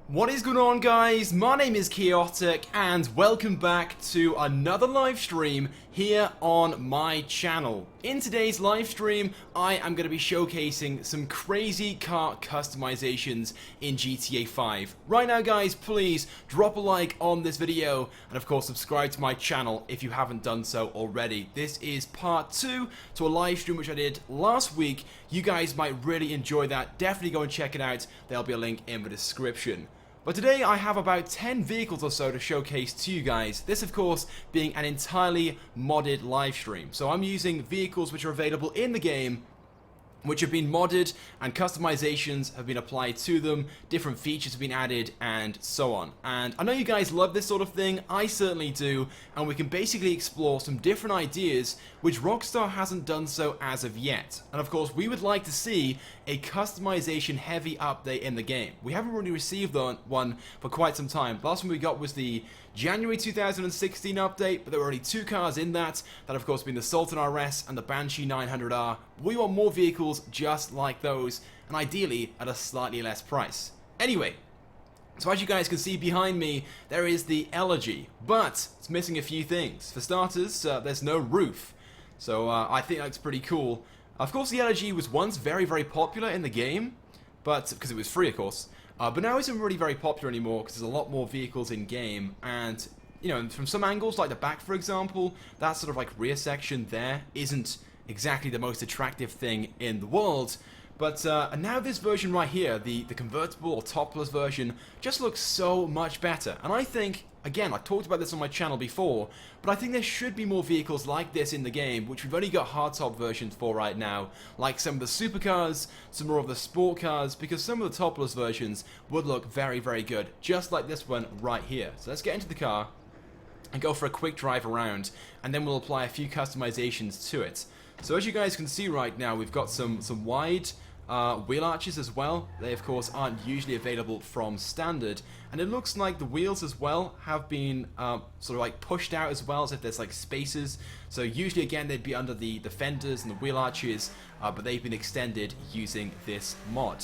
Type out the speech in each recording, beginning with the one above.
What is going on, guys? My name is Chaotic and welcome back to another live stream here on my channel. In today's live stream, I am going to be showcasing some crazy car customizations in GTA 5. Right now, guys, please drop a like on this video and of course subscribe to my channel if you haven't done so already. This is part 2 to a live stream which I did last week. You guys might really enjoy that. Definitely go and check it out. There'll be a link in the description. But today I have about 10 vehicles or so to showcase to you guys. This of course being an entirely modded live stream. So I'm using vehicles which are available in the game, which have been modded and customizations have been applied to them, different features have been added and so on. And I know you guys love this sort of thing, I certainly do, and we can basically explore some different ideas which Rockstar hasn't done so as of yet. And of course we would like to see a customization heavy update in the game. We haven't really received one for quite some time. The last one we got was the January 2016 update, but there were only 2 cars in that of course being the Sultan RS and the Banshee 900R. We want more vehicles just like those, and ideally at a slightly less price. Anyway, so as you guys can see behind me, there is the Elegy, but it's missing a few things. For starters, there's no roof, so I think that's pretty cool. Of course, the Elegy was once very, very popular in the game, but because it was free, of course. But now isn't really very popular anymore because there's a lot more vehicles in game, and you know, from some angles, like the back, for example, that sort of like rear section there isn't exactly the most attractive thing in the world. But now this version right here, the convertible or topless version, just looks so much better. And I think, again, I talked about this on my channel before, but I think there should be more vehicles like this in the game, which we've only got hardtop versions for right now, like some of the supercars, some more of the sport cars, because some of the topless versions would look very, very good, just like this one right here. So let's get into the car and go for a quick drive around, and then we'll apply a few customizations to it. So as you guys can see right now, we've got some wide wheel arches as well. They of course aren't usually available from standard, and it looks like the wheels as well have been sort of like pushed out as well, as if there's like spaces. So usually again they'd be under the fenders and the wheel arches, but they've been extended using this mod.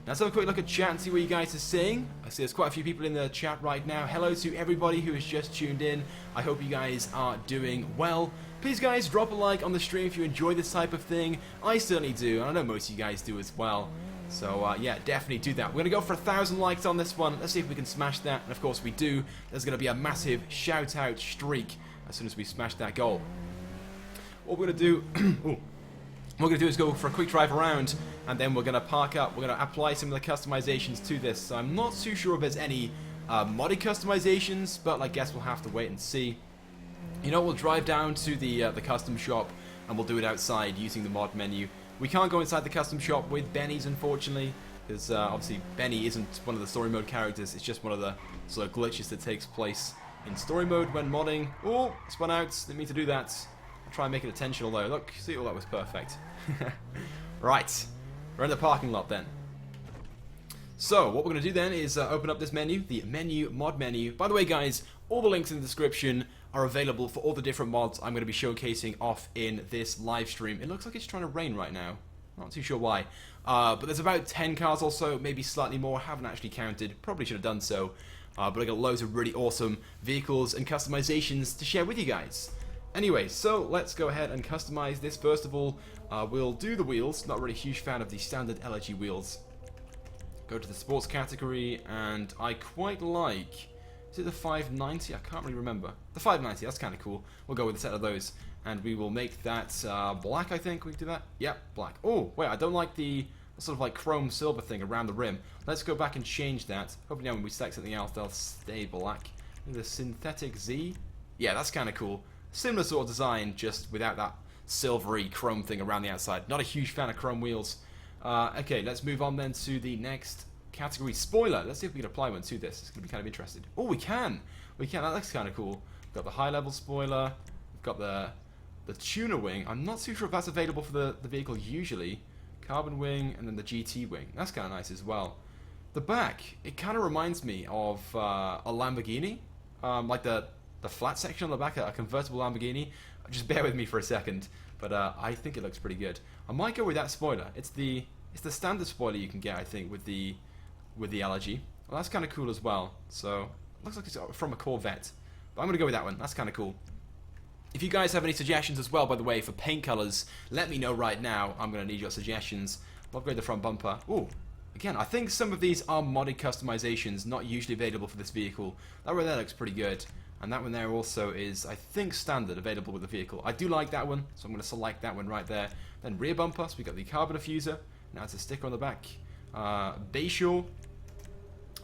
Now let's have a quick look at chat and see what you guys are saying. I see there's quite a few people in the chat right now. Hello to everybody who has just tuned in. I hope you guys are doing well. Please guys, drop a like on the stream if you enjoy this type of thing. I certainly do, and I know most of you guys do as well. So yeah, definitely do that. We're going to go for 1,000 likes on this one. Let's see if we can smash that. And of course we do. There's going to be a massive shout out streak as soon as we smash that goal. What we're going to do... What we're going to do is go for a quick drive around, and then we're going to park up. We're going to apply some of the customizations to this. So I'm not too sure if there's any modded customizations, but I guess we'll have to wait and see. You know, we'll drive down to the custom shop, and we'll do it outside using the mod menu. We can't go inside the custom shop with Benny's, unfortunately, because obviously Benny isn't one of the story mode characters. It's just one of the sort of glitches that takes place in story mode when modding. Oh, spun out. Didn't mean to do that. I'll try and make it attentional though. Look, see, all that was perfect. Right, we're in the parking lot then. So what we're going to do then is open up this menu, the menu mod menu. By the way guys, all the links in the description are available for all the different mods I'm going to be showcasing off in this live stream. It looks like it's trying to rain right now. Not too sure why. But there's about 10 cars or so, maybe slightly more. I haven't actually counted. Probably should have done so. But I got loads of really awesome vehicles and customizations to share with you guys. Anyway, so let's go ahead and customize this. First of all, we'll do the wheels. Not really a huge fan of the standard LG wheels. Go to the sports category, and I quite like... Is it the 590? I can't really remember. The 590, that's kind of cool. We'll go with a set of those, and we will make that black, I think. We can do that? Yep, black. Oh, wait, I don't like the sort of like chrome silver thing around the rim. Let's go back and change that. Hopefully now when we select something else, they'll stay black. The synthetic Z? Yeah, that's kind of cool. Similar sort of design, just without that silvery chrome thing around the outside. Not a huge fan of chrome wheels. Okay, let's move on then to the next category, spoiler. Let's see if we can apply one to this. It's going to be kind of interesting. Oh, we can! We can. That looks kind of cool. We've got the high-level spoiler. We've got the tuner wing. I'm not too sure if that's available for the vehicle usually. Carbon wing, and then the GT wing. That's kind of nice as well. The back, it kind of reminds me of a Lamborghini. Like the flat section on the back, a convertible Lamborghini. Just bear with me for a second, but I think it looks pretty good. I might go with that spoiler. It's the standard spoiler you can get, I think, with the LG. Well, that's kind of cool as well. So, looks like it's from a Corvette. But I'm going to go with that one. That's kind of cool. If you guys have any suggestions as well, by the way, for paint colors, let me know right now. I'm going to need your suggestions. I'll upgrade the front bumper. Ooh, again, I think some of these are modded customizations, not usually available for this vehicle. That one there looks pretty good. And that one there also is, I think, standard, available with the vehicle. I do like that one, so I'm going to select that one right there. Then rear bumper, so we got the carbon diffuser. Now it's a sticker on the back. Bayshore.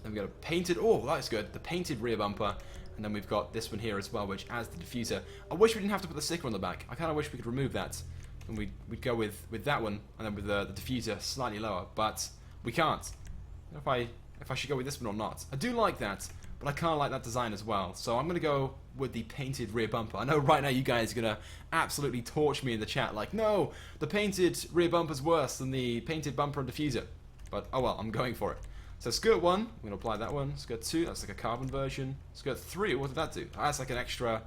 Then we got a painted, oh, that's good, the painted rear bumper. And then we've got this one here as well, which adds the diffuser. I wish we didn't have to put the sticker on the back. I kind of wish we could remove that. And we'd go with that one, and then with the diffuser slightly lower. But we can't. I don't know if I should go with this one or not. I do like that, but I kind of like that design as well. So I'm going to go with the painted rear bumper. I know right now you guys are going to absolutely torch me in the chat. Like, no, the painted rear bumper's worse than the painted bumper and diffuser. But, oh well, I'm going for it. So skirt 1, I'm going to apply that one. Skirt 2, that's like a carbon version. Skirt 3, what did that do? That's like an extra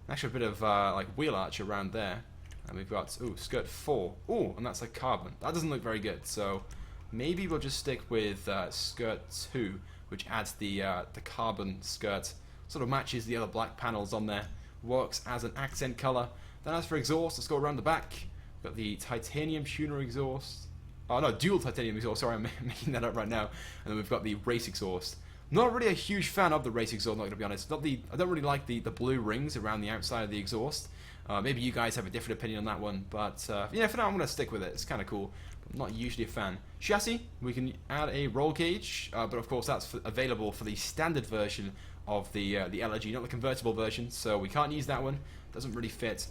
bit of like wheel arch around there. And we've got, ooh, skirt 4. Ooh, and that's like carbon. That doesn't look very good. So maybe we'll just stick with skirt 2, which adds the carbon skirt. Sort of matches the other black panels on there. Works as an accent color. Then as for exhaust, let's go around the back. We've got the titanium tuner exhaust. Oh no, dual titanium exhaust, sorry, I'm making that up right now. And then we've got the race exhaust. Not really a huge fan of the race exhaust, not going to be honest. I don't really like the blue rings around the outside of the exhaust. Maybe you guys have a different opinion on that one, but yeah, for now I'm going to stick with it. It's kind of cool. I'm not usually a fan. Chassis, we can add a roll cage, but of course that's available for the standard version of the LRG, not the convertible version, so we can't use that one. Doesn't really fit.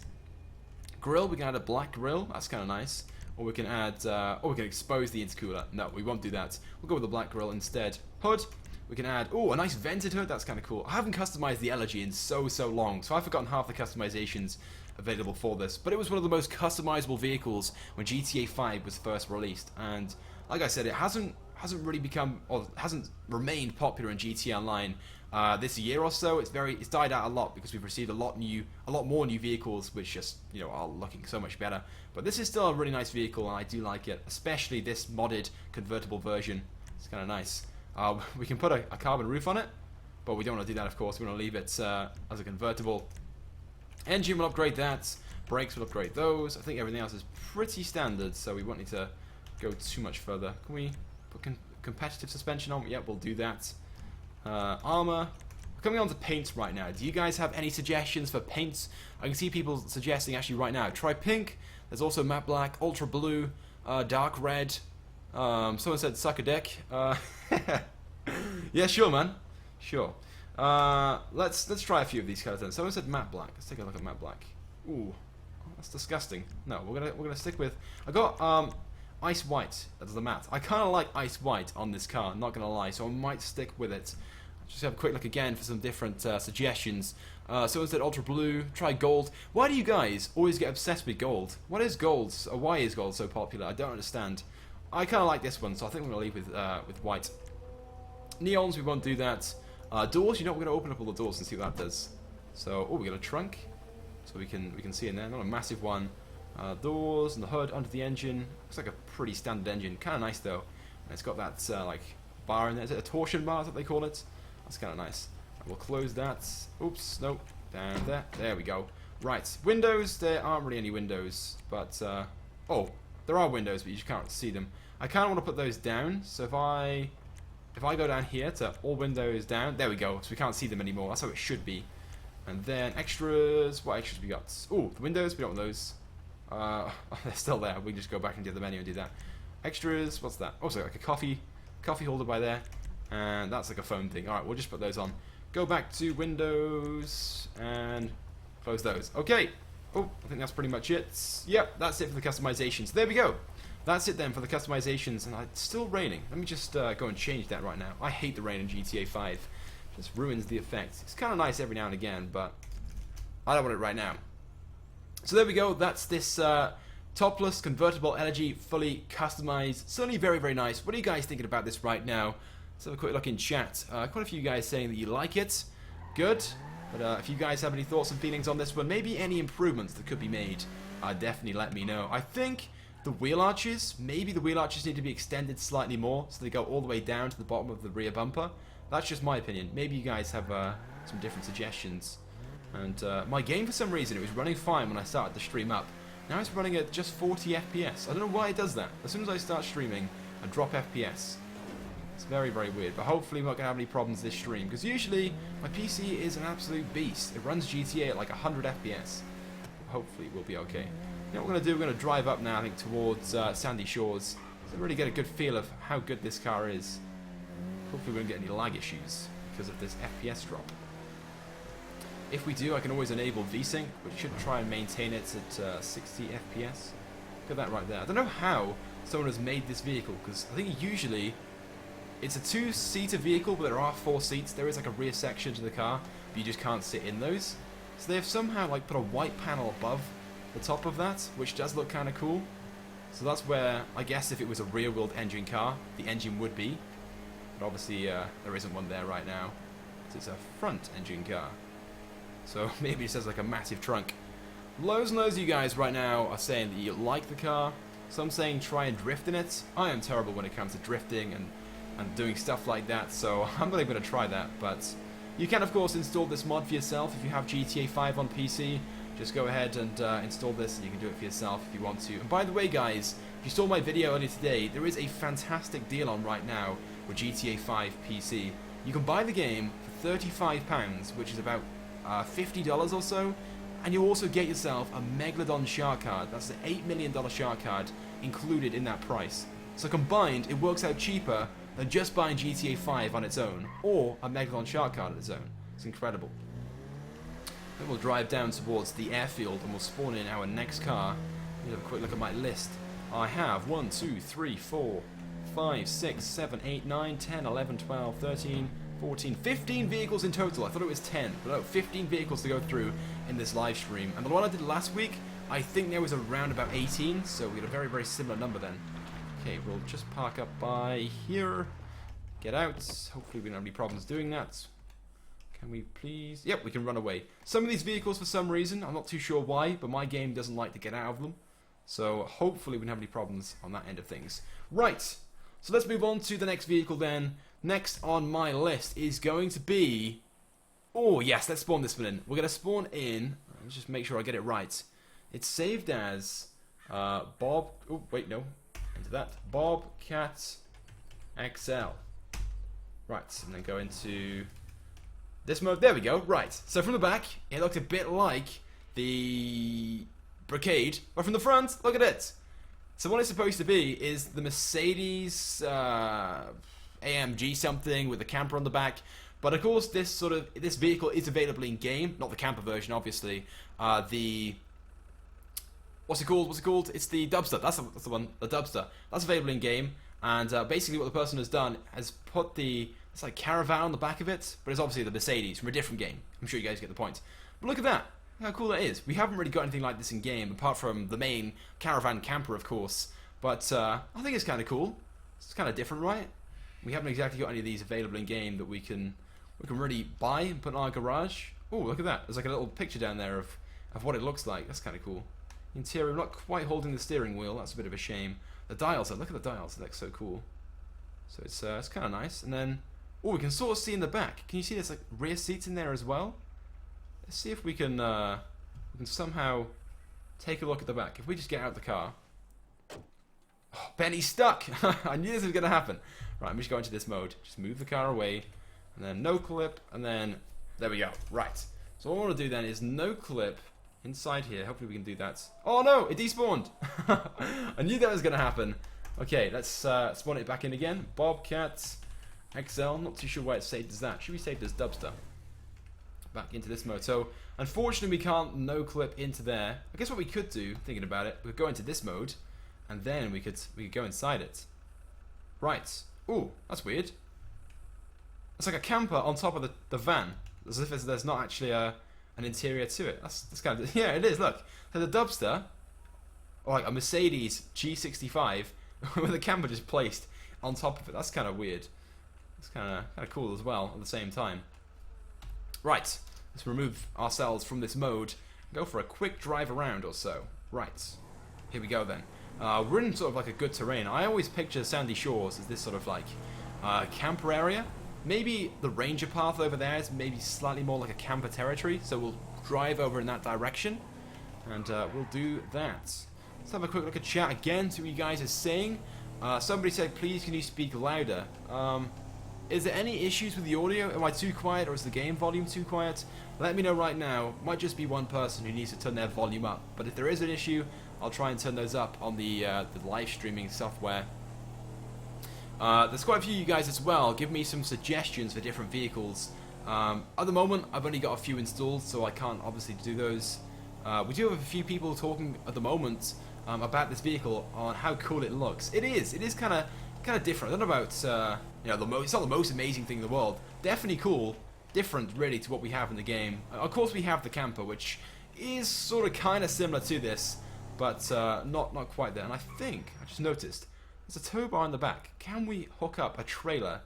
Grill, we can add a black grill. That's kind of nice. Or we can add, or we can expose the intercooler. No, we won't do that. We'll go with the black grill instead. Hood, we can add, oh, a nice vented hood. That's kind of cool. I haven't customized the LRG in so long, so I've forgotten half the customizations available for this. But it was one of the most customizable vehicles when GTA 5 was first released. And like I said, it hasn't really become, or hasn't remained popular in GTA Online this year or so. It's died out a lot because we've received a lot more new vehicles, which just, you know, are looking so much better. But this is still a really nice vehicle, and I do like it, especially this modded convertible version. It's kind of nice. We can put a carbon roof on it, but we don't want to do that, of course. We want to leave it as a convertible. Engine will upgrade that. Brakes will upgrade those. I think everything else is pretty standard, so we won't need to go too much further. Can we put competitive suspension on? Yep, we'll do that. Armor. We're coming on to paints right now. Do you guys have any suggestions for paints? I can see people suggesting actually right now. Try pink. There's also matte black, ultra blue, dark red. Someone said suck a dick. Yeah, sure, man. Sure. Let's try a few of these colors then. Someone said matte black. Let's take a look at matte black. Ooh, that's disgusting. No, we're gonna stick with. I got ice white. That's the matte. I kind of like ice white on this car. Not gonna lie, so I might stick with it. Just have a quick look again for some different suggestions. Someone said ultra blue. Try gold. Why do you guys always get obsessed with gold? What is gold? Why is gold so popular? I don't understand. I kind of like this one, so I think we're gonna leave with white. Neons, we won't do that. Doors, you know, we're gonna open up all the doors and see what that does. So, oh, we got a trunk, so we can see in there. Not a massive one. Doors and the hood under the engine. Looks like a pretty standard engine. Kind of nice though. And it's got that like bar in there. Is it a torsion bar? Is that they call it? That's kind of nice. And we'll close that. Oops, nope. Down there. There we go. Right. Windows. There aren't really any windows, but oh, there are windows, but you just can't see them. I kind of want to put those down. So if I go down here to all windows down, there we go. So we can't see them anymore. That's how it should be. And then extras. What extras we got? Oh, the windows. We don't want those. They're still there. We can just go back into the menu and do that. Extras. What's that? Also, like a coffee holder by there, and that's like a phone thing. All right, we'll just put those on. Go back to Windows and close those. Okay. Oh, I think that's pretty much it. Yep, that's it for the customizations. There we go. That's it then for the customizations, and it's still raining. Let me just go and change that right now. I hate the rain in GTA 5. It just ruins the effect. It's kind of nice every now and again, but I don't want it right now. So there we go. That's this topless convertible LRG fully customized. Certainly very, very nice. What are you guys thinking about this right now? Let's have a quick look in chat. Quite a few guys saying that you like it. Good. But if you guys have any thoughts and feelings on this one, maybe any improvements that could be made, definitely let me know. I think the wheel arches, maybe the wheel arches need to be extended slightly more so they go all the way down to the bottom of the rear bumper. That's just my opinion. Maybe you guys have some different suggestions. And my game, for some reason, it was running fine when I started the stream up. Now it's running at just 40 FPS. I don't know why it does that. As soon as I start streaming, I drop FPS. It's very, very weird. But hopefully we're not going to have any problems this stream. Because usually, my PC is an absolute beast. It runs GTA at like 100 FPS. Hopefully we'll be okay. You know what we're going to do? We're going to drive up now, I think, towards Sandy Shores. To really get a good feel of how good this car is. Hopefully we won't get any lag issues because of this FPS drop. If we do, I can always enable VSync, which should try and maintain it at 60 FPS. Look at that right there. I don't know how someone has made this vehicle, because I think usually it's a two-seater vehicle, but there are 4 seats. There is like a rear section to the car, but you just can't sit in those. So they have somehow like put a white panel above the top of that, which does look kind of cool. So that's where, I guess if it was a rear-wheeled engine car, the engine would be. But obviously there isn't one there right now. It's a front engine car. So maybe it says like a massive trunk. Loads and loads of you guys right now are saying that you like the car. Some saying try and drift in it. I am terrible when it comes to drifting and doing stuff like that, so I'm not even going to try that. But you can of course install this mod for yourself if you have GTA 5 on PC. Just go ahead and install this and you can do it for yourself if you want to. And by the way guys, if you saw my video earlier today, there is a fantastic deal on right now with GTA 5 PC. You can buy the game for £35, which is about $50 or so, and you also get yourself a Megalodon shark card. That's the $8 million shark card included in that price. So combined, it works out cheaper than just buying GTA 5 on its own, or a Megalodon shark card on its own. It's incredible. Then we'll drive down towards the airfield and we'll spawn in our next car. Let me have a quick look at my list. I have 1, 2, 3, 4, 5, 6, 7, 8, 9, 10, 11, 12, 13, 14, 15 vehicles in total. I thought it was 10, but no, 15 vehicles to go through in this live stream. And the one I did last week, I think there was around about 18, so we had a very, very similar number then. Okay, we'll just park up by here. Get out. Hopefully we don't have any problems doing that. Can we please? Yep, we can run away. Some of these vehicles, for some reason, I'm not too sure why, but my game doesn't like to get out of them. So hopefully we don't have any problems on that end of things. Right, so let's move on to the next vehicle then. Next on my list is going to be... Oh, yes, let's spawn this one in. We're going to spawn in... Let's just make sure I get it right. It's saved as Bob... Oh, wait, no. Into that. Bobcat XL. Right, and then go into... this mode. There we go. Right. So from the back, it looked a bit like the Brigade, but from the front, look at it. So what it's supposed to be is the Mercedes AMG something with the camper on the back. But of course, this vehicle is available in game, not the camper version, obviously. What's it called? It's the Dubster. That's the one. The Dubster. That's available in game. And basically, what the person has done is put it's like Caravan on the back of it, but it's obviously the Mercedes from a different game. I'm sure you guys get the point. But look at that. Look how cool that is. We haven't really got anything like this in game, apart from the main Caravan camper, of course. But I think it's kind of cool. It's kind of different, right? We haven't exactly got any of these available in game that we can really buy and put in our garage. Oh, look at that. There's like a little picture down there of what it looks like. That's kind of cool. Interior, I'm not quite holding the steering wheel. That's a bit of a shame. The dials, look at the dials. They look so cool. So it's kind of nice. And then, oh, we can sort of see in the back. Can you see there's like rear seats in there as well? Let's see if we can somehow take a look at the back. If we just get out of the car. Oh, Benny's stuck. I knew this was going to happen. Right, I'm just going into this mode. Just move the car away. And then no clip. And then, there we go. Right. So what I want to do then is no clip inside here. Hopefully we can do that. Oh no, it despawned. I knew that was going to happen. Okay, let's spawn it back in again. Bobcat XL. Not too sure why it's saved as that. Should be saved as Dubster. Back into this mode. So, unfortunately, we can't no clip into there. I guess what we could do, thinking about it, we could go into this mode, and then we could go inside it. Right. Ooh, that's weird. It's like a camper on top of the van, as if there's not actually an interior to it. That's kind of, yeah, it is. Look, there's a Dubster, or like a Mercedes G65 with a camper just placed on top of it. That's kind of weird. It's kind of cool as well at the same time. Right, let's remove ourselves from this mode and go for a quick drive around or so. Right, here we go then. We're in sort of like a good terrain. I always picture Sandy Shores as this sort of like camper area. Maybe the ranger path over there is maybe slightly more like a camper territory, so we'll drive over in that direction, and we'll do that. Let's have a quick look at chat again, see what you guys are saying. Somebody said, please can you speak louder? Is there any issues with the audio? Am I too quiet, or is the game volume too quiet? Let me know right now. Might just be one person who needs to turn their volume up, but if there is an issue, I'll try and turn those up on the live streaming software. There's quite a few of you guys as well. Give me some suggestions for different vehicles. At the moment, I've only got a few installed, so I can't obviously do those. We do have a few people talking at the moment about this vehicle, on how cool it looks. It is kind of different. I don't know about it's not the most amazing thing in the world. Definitely cool, different really to what we have in the game. Of course, we have the camper, which is sort of kind of similar to this, but not quite there. And I think I just noticed there's a tow bar in the back. Can we hook up a trailer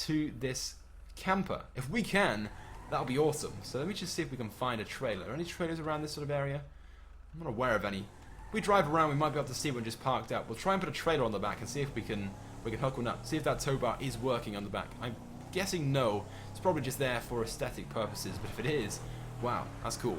to this camper? If we can, that'll be awesome. So let me just see if we can find a trailer. Are there any trailers around this sort of area? I'm not aware of any. If we drive around, we might be able to see one just parked up. We'll try and put a trailer on the back and see if we can hook one up. See if that tow bar is working on the back. I'm guessing no. It's probably just there for aesthetic purposes, but if it is, wow, that's cool.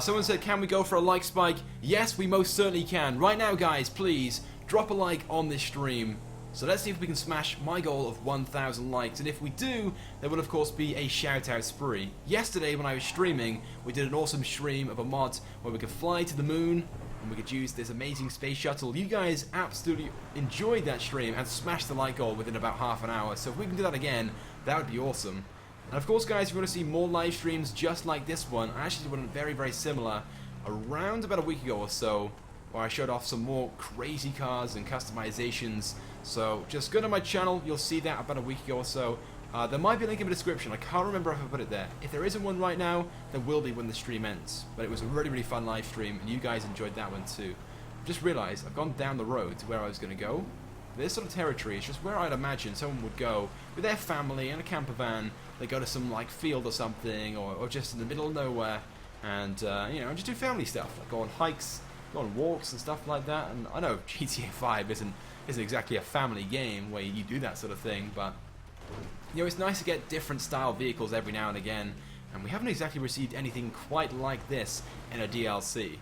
Someone said, can we go for a like spike? Yes, we most certainly can. Right now, guys, please drop a like on this stream. So let's see if we can smash my goal of 1,000 likes. And if we do, there will of course be a shout out spree. Yesterday when I was streaming, we did an awesome stream of a mod where we could fly to the moon and we could use this amazing space shuttle. You guys absolutely enjoyed that stream and smashed the like goal within about half an hour. So if we can do that again, that would be awesome. And of course, guys, if you want to see more live streams just like this one, I actually did one very, very similar around about a week ago or so, where I showed off some more crazy cars and customizations. So just go to my channel, you'll see that about a week ago or so. There might be a link in the description. I can't remember if I put it there. If there isn't one right now, there will be when the stream ends. But it was a really, really fun live stream, and you guys enjoyed that one too. Just realized I've gone down the road to where I was going to go. This sort of territory is just where I'd imagine someone would go with their family in a camper van. They go to some like field or something, or just in the middle of nowhere, and just do family stuff, like go on hikes, go on walks and stuff like that. And I know GTA 5 isn't exactly a family game where you do that sort of thing, but it's nice to get different style vehicles every now and again, and we haven't exactly received anything quite like this in a DLC.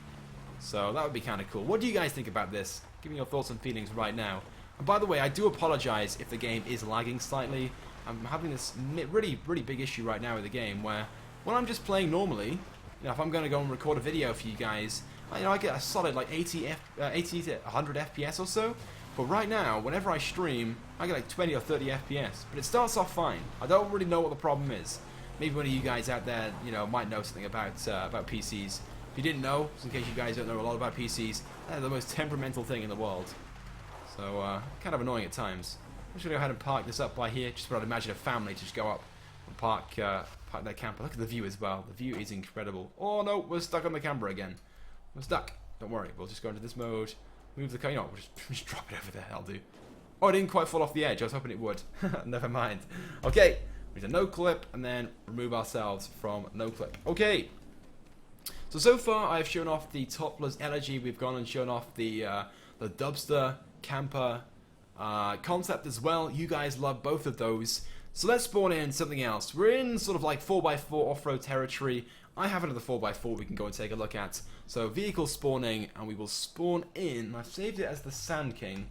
So that would be kind of cool. What do you guys think about this? Give me your thoughts and feelings right now. And by the way, I do apologize if the game is lagging slightly. I'm having this really, really big issue right now with the game where when I'm just playing normally, if I'm going to go and record a video for you guys, I get a solid like 80 to 100 FPS or so. But right now, whenever I stream, I get like 20 or 30 FPS. But it starts off fine. I don't really know what the problem is. Maybe one of you guys out there, might know something about PCs. If you didn't know, just in case you guys don't know a lot about PCs, they're the most temperamental thing in the world. So, kind of annoying at times. I'm just going to go ahead and park this up by here. Just what I'd imagine a family to just go up and park their camper. Look at the view as well. The view is incredible. Oh no, we're stuck on the camera again. We're stuck. Don't worry, we'll just go into this mode. Move the car. We'll just drop it over there. I'll do. Oh, it didn't quite fall off the edge. I was hoping it would. Never mind. Okay, we need a no clip and then remove ourselves from no clip. Okay. So far I've shown off the topless elegy. We've gone and shown off the Dubster camper concept as well. You guys love both of those. So let's spawn in something else. We're in sort of like 4x4 off-road territory. I have another 4x4 we can go and take a look at. So vehicle spawning, and we will spawn in. I've saved it as the Sand King,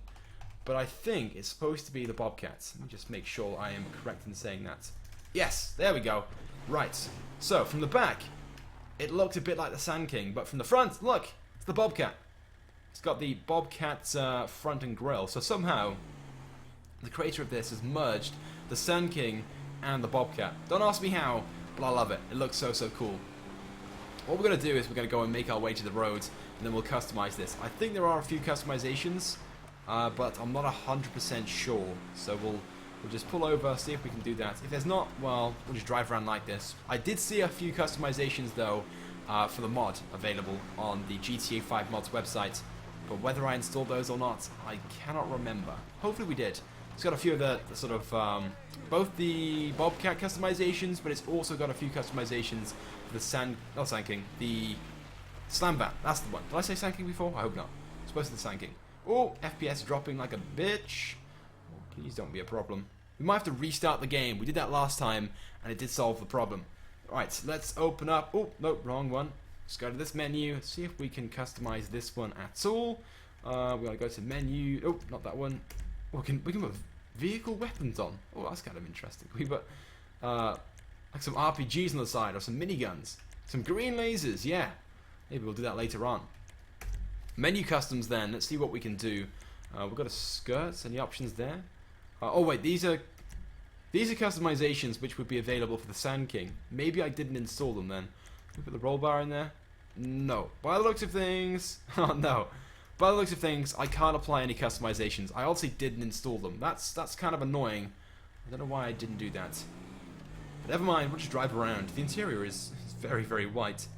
but I think it's supposed to be the Bobcat. Let me just make sure I am correct in saying that. Yes, there we go. Right, so from the back, it looked a bit like the Sand King, but from the front, look, it's the Bobcat. It's got the Bobcat front and grille. So somehow, the creator of this has merged the Sand King and the Bobcat. Don't ask me how, but I love it. It looks so cool. What we're going to do is we're going to go and make our way to the road, and then we'll customize this. I think there are a few customizations, but I'm not 100% sure. So we'll just pull over, see if we can do that. If there's not, well, we'll just drive around like this. I did see a few customizations, though, for the mod available on the GTA 5 mods website. But whether I installed those or not, I cannot remember. Hopefully we did. It's got a few of the sort of, both the Bobcat customizations, but it's also got a few customizations for the Sand King, the Slam Van. That's the one. Did I say Sand King before? I hope not. supposed to the Sand King. Oh, FPS dropping like a bitch. Oh, please don't be a problem. We might have to restart the game. We did that last time, and it did solve the problem. Right, let's open up. Oh, no, wrong one. Let's go to this menu. See if we can customize this one at all. We gotta go to menu. Oh, not that one. Oh, we can put vehicle weapons on. Oh, that's kind of interesting. We put like some RPGs on the side, or some miniguns, some green lasers. Yeah, maybe we'll do that later on. Menu customs then. Let's see what we can do. We've got a skirts. Any options there? Oh wait, these are customizations which would be available for the Sand King. Maybe I didn't install them then. Can we put the roll bar in there? No. By the looks of things, oh no. By the looks of things, I can't apply any customizations. I also didn't install them. That's kind of annoying. I don't know why I didn't do that. But never mind. We'll just drive around. The interior is very, very white.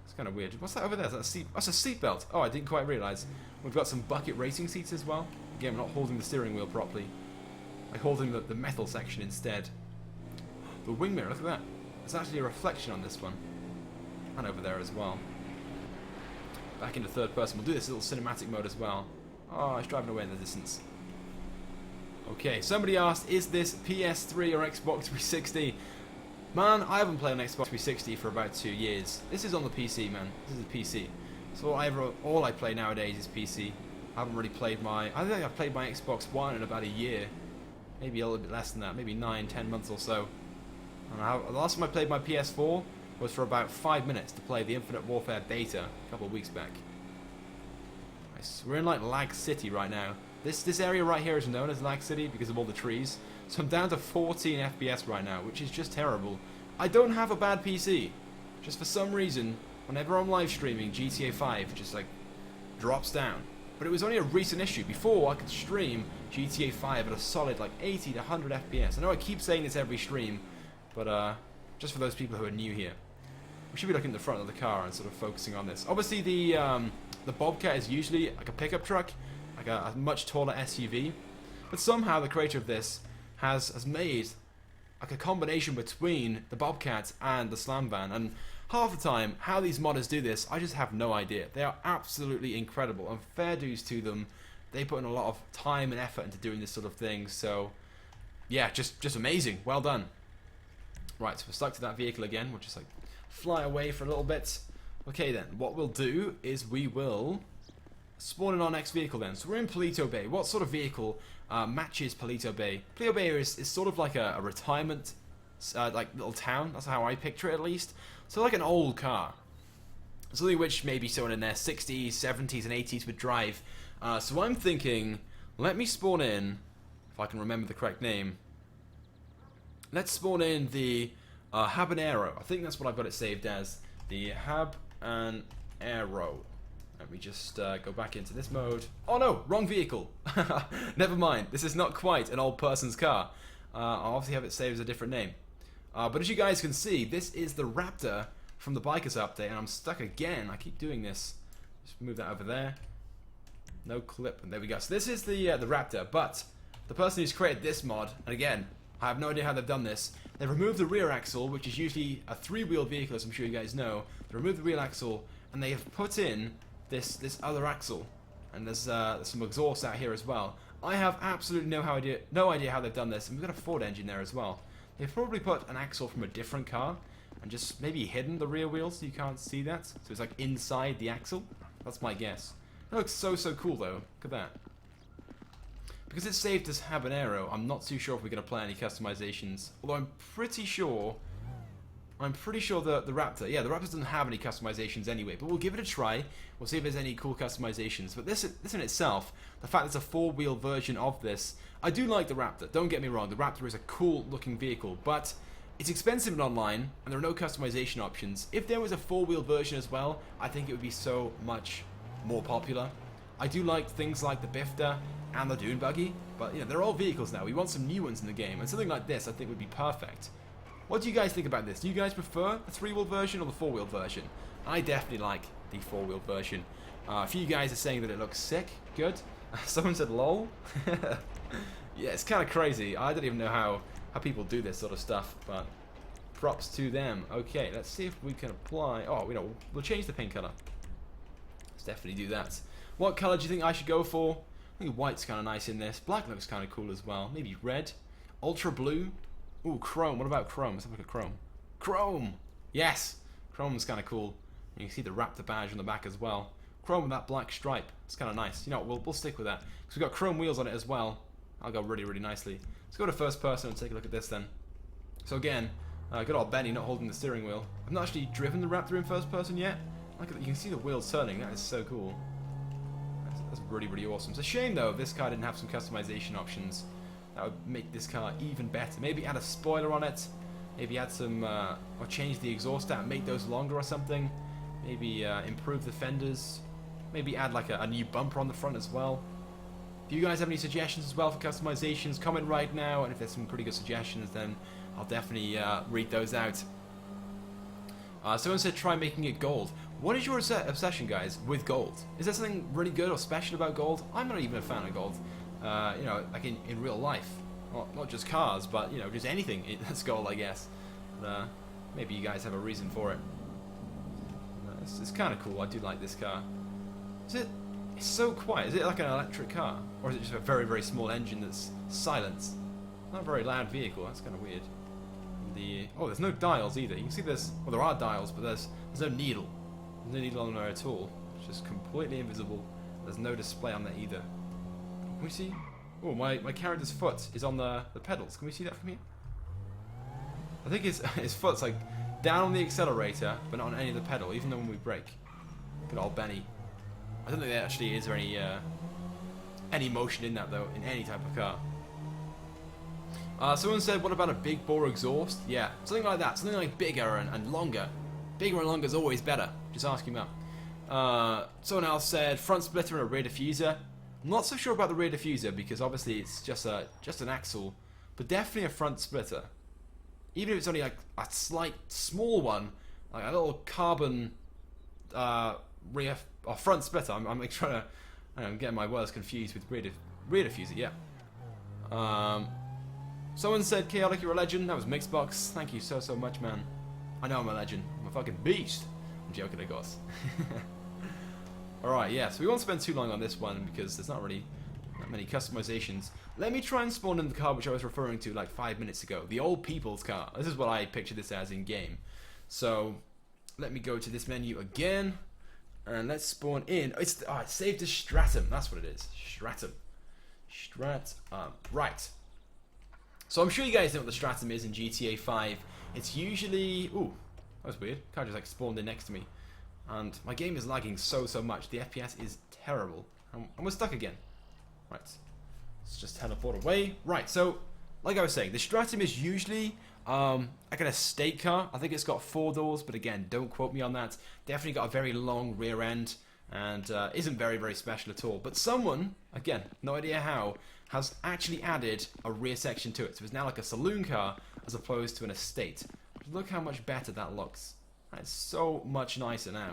It's kind of weird. What's that over there? That's a seatbelt. Oh, I didn't quite realize. We've got some bucket racing seats as well. Again, we're not holding the steering wheel properly. Like holding the metal section instead. The wing mirror, look at that. There's actually a reflection on this one. And over there as well. Back into third person. We'll do this little cinematic mode as well. Oh, it's driving away in the distance. Okay, somebody asked, is this PS3 or Xbox 360? Man, I haven't played on Xbox 360 for about 2 years. This is on the PC, man. This is a PC. So all I play nowadays is PC. I haven't really played I think I've played my Xbox One in about a year. Maybe a little bit less than that, maybe 9-10 months or so. And the last time I played my PS4 was for about 5 minutes to play the Infinite Warfare beta a couple of weeks back. Nice. We're in like Lag City right now. This area right here is known as Lag City because of all the trees. So I'm down to 14 FPS right now, which is just terrible. I don't have a bad PC. Just for some reason, whenever I'm live streaming, GTA 5 just like drops down. But it was only a recent issue. Before, I could stream GTA 5 at a solid like 80 to 100 FPS. I know I keep saying this every stream, but just for those people who are new here. We should be looking at the front of the car and sort of focusing on this. Obviously, the Bobcat is usually like a pickup truck, like a much taller SUV. But somehow the creator of this has made like a combination between the Bobcat and the Slam Van. And half the time, how these modders do this, I just have no idea. They are absolutely incredible, and fair dues to them. They put in a lot of time and effort into doing this sort of thing. So, yeah, just amazing. Well done. Right, so we're stuck to that vehicle again. We'll just like fly away for a little bit. Okay then, what we'll do is we will spawn in our next vehicle then. So we're in Paleto Bay. What sort of vehicle matches Paleto Bay? Paleto Bay is sort of like a retirement like little town. That's how I picture it at least. So like an old car. Something which maybe someone in their 60s, 70s and 80s would drive. So I'm thinking, let me spawn in, if I can remember the correct name. Let's spawn in the Habanero. I think that's what I've got it saved as. The Habanero. Let me just go back into this mode. Oh no, wrong vehicle. Never mind. This is not quite an old person's car. I'll obviously have it saved as a different name. But as you guys can see, this is the Raptor from the Bikers update, and I'm stuck again. I keep doing this. Just move that over there. No clip, and there we go. So this is the Raptor, but the person who's created this mod, and again, I have no idea how they've done this. They've removed the rear axle, which is usually a 3-wheel vehicle, as I'm sure you guys know. They removed the rear axle, and they have put in this other axle, and there's some exhaust out here as well. I have absolutely no idea how they've done this, and we've got a Ford engine there as well. They've probably put an axle from a different car, and just maybe hidden the rear wheel so you can't see that. So it's like inside the axle. That's my guess. It looks so cool though. Look at that. Because it's saved as Habanero, I'm not too sure if we're going to play any customizations. Although I'm pretty sure the Raptor, yeah, the Raptor doesn't have any customizations anyway, but we'll give it a try. We'll see if there's any cool customizations. But this in itself, the fact it's a 4-wheel version of this, I do like the Raptor, don't get me wrong, the Raptor is a cool looking vehicle, but it's expensive and online, and there are no customization options. If there was a 4-wheel version as well, I think it would be so much more popular. I do like things like the Bifta and the Dune Buggy, but you know, they're all vehicles now. We want some new ones in the game, and something like this I think would be perfect. What do you guys think about this? Do you guys prefer the 3-wheel version or the 4-wheel version? I definitely like the 4-wheel version. A few guys are saying that it looks sick. Good. Someone said lol. Yeah, it's kind of crazy. I don't even know how people do this sort of stuff, but props to them. Okay, let's see if we can apply. Oh, we'll change the paint color. Let's definitely do that. What colour do you think I should go for? I think white's kind of nice in this. Black looks kind of cool as well. Maybe red. Ultra blue. Ooh, chrome. What about chrome? Let's have a look at chrome. Chrome! Yes! Chrome's kind of cool. You can see the Raptor badge on the back as well. Chrome with that black stripe. It's kind of nice. You know what, we'll stick with that. Because we've got chrome wheels on it as well. That'll go really, really nicely. Let's go to first person and take a look at this then. So again, good old Benny not holding the steering wheel. I've not actually driven the Raptor in first person yet. Look at that. You can see the wheels turning. That is so cool. That's really, really awesome. It's a shame though if this car didn't have some customization options. That would make this car even better. Maybe add a spoiler on it. Maybe add some, or change the exhaust out and make those longer or something. Maybe improve the fenders. Maybe add like a new bumper on the front as well. If you guys have any suggestions as well for customizations, comment right now. And if there's some pretty good suggestions, then I'll definitely read those out. Someone said try making it gold. What is your obsession, guys, with gold? Is there something really good or special about gold? I'm not even a fan of gold. You know, like in real life. Well, not just cars, but, you know, just anything that's gold, I guess. Maybe you guys have a reason for it. It's kind of cool. I do like this car. It's so quiet. Is it like an electric car? Or is it just a very, very small engine that's silent? Not a very loud vehicle. That's kind of weird. Oh, there's no dials either. You can see well, there are dials, but there's no needle. There's no needle on there at all. It's just completely invisible. There's no display on there either. Can we see? Oh, my character's foot is on the pedals. Can we see that from here? I think his foot's like down on the accelerator, but not on any of the pedal, even though when we brake. Good old Benny. I don't think there actually is any motion in that though, in any type of car. Someone said, what about a big bore exhaust? Yeah, something like that. Something like bigger and longer. Bigger and longer is always better. Just ask him out. Someone else said, front splitter and a rear diffuser. I'm not so sure about the rear diffuser because obviously it's just an axle, but definitely a front splitter. Even if it's only like a slight, small one, like a little carbon rear or front splitter. I'm like trying to, I'm getting my words confused with rear diffuser. Yeah. Someone said, Chaotic, you're a legend. That was Mixbox. Thank you so much, man. I know I'm a legend. I'm a fucking beast. I'm joking, of course. Alright, yeah, so we won't spend too long on this one because there's not really that many customizations. Let me try and spawn in the car which I was referring to like 5 minutes ago. The old people's car. This is what I picture this as in game. So, let me go to this menu again. And let's spawn in. It's saved as Stratum. That's what it is. Stratum. Right. So I'm sure you guys know what the Stratum is in GTA 5. It's usually... Ooh, that was weird. Car just like spawned in next to me. And my game is lagging so much. The FPS is terrible. And we're stuck again. Right. Let's just teleport away. Right, so, like I was saying, the Stratum is usually like an estate car. I think it's got 4 doors, but again, don't quote me on that. Definitely got a very long rear end. And isn't very special at all. But someone, again, no idea how, has actually added a rear section to it. So it's now like a saloon car as opposed to an estate. Look how much better that looks. It's so much nicer now.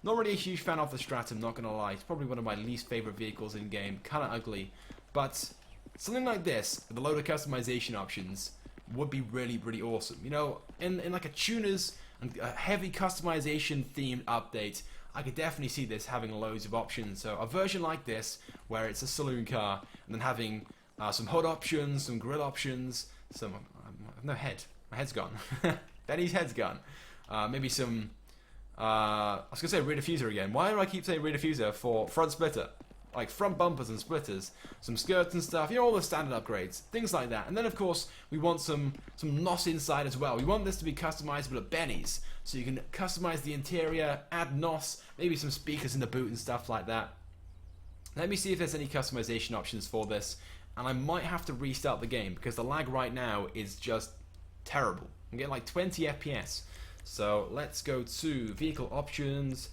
Not really a huge fan of the Stratum, not gonna lie. It's probably one of my least favorite vehicles in game. Kinda ugly. But something like this, with a load of customization options, would be really awesome. You know, in like a tuners and a heavy customization themed update, I could definitely see this having loads of options. So a version like this, where it's a saloon car, and then having some HUD options, some grill options, some... I have no head. My head's gone. Benny's head's gone. Maybe some... I was going to say rear diffuser again. Why do I keep saying rear diffuser for front splitter? Like front bumpers and splitters, some skirts and stuff, you know, all the standard upgrades, things like that. And then of course we want some NOS inside as well. We want this to be customizable at Benny's, so you can customize the interior, add NOS, maybe some speakers in the boot and stuff like that. Let me see if there's any customization options for this, and I might have to restart the game because the lag right now is just terrible. I'm getting like 20 FPS. So let's go to vehicle options.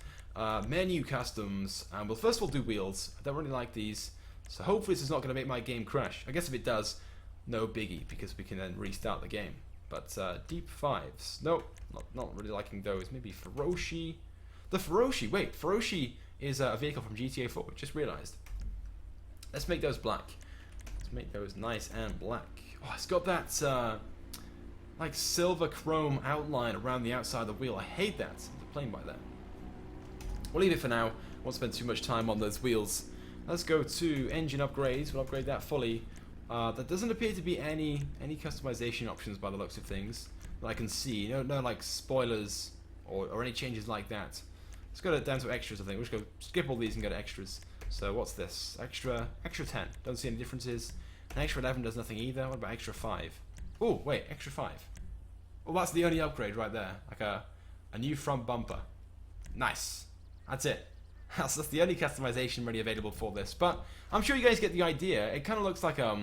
Menu customs, and we'll first of all do wheels. I don't really like these, so hopefully this is not going to make my game crash. I guess if it does, no biggie, because we can then restart the game. But deep fives, nope, not really liking those. Maybe Feroci. The Feroci, wait, Feroci is a vehicle from GTA 4, just realised. Let's make those black. Let's make those nice and black. Oh, it's got that like silver chrome outline around the outside of the wheel. I hate that. I'm playing by that. We'll leave it for now. Won't spend too much time on those wheels. Let's go to engine upgrades. We'll upgrade that fully. There doesn't appear to be any customization options by the looks of things that I can see. No like spoilers or any changes like that. Let's go down to extras, I think. We'll just go skip all these and go to extras. So what's this? Extra 10. Don't see any differences. And extra 11 does nothing either. What about extra 5? Oh, wait, extra 5. Well, that's the only upgrade right there. Like a new front bumper. Nice. That's it. That's the only customization really available for this. But I'm sure you guys get the idea. It kind of looks like a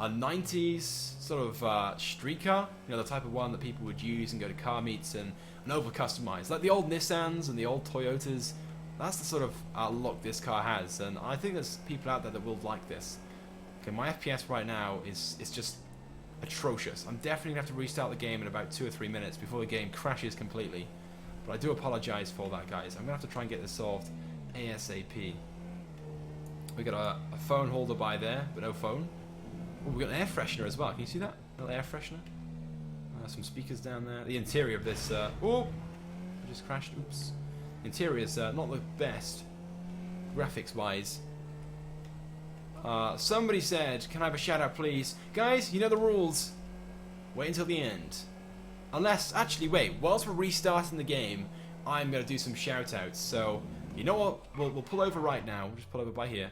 90s sort of street car. You know, the type of one that people would use and go to car meets and over-customize. Like the old Nissans and the old Toyotas. That's the sort of look this car has. And I think there's people out there that will like this. Okay, my FPS right now is just atrocious. I'm definitely going to have to restart the game in about 2 or 3 minutes before the game crashes completely. But I do apologize for that, guys. I'm going to have to try and get this solved ASAP. We got a phone holder by there, but no phone. Oh, we got an air freshener as well. Can you see that? A little air freshener. Some speakers down there. The interior of this... oh! I just crashed. Oops. The interior is not the best, graphics-wise. Somebody said, can I have a shout out please? Guys, you know the rules. Wait until the end. Unless, actually wait, whilst we're restarting the game, I'm going to do some shout outs. So, you know what, we'll pull over right now. We'll just pull over by here.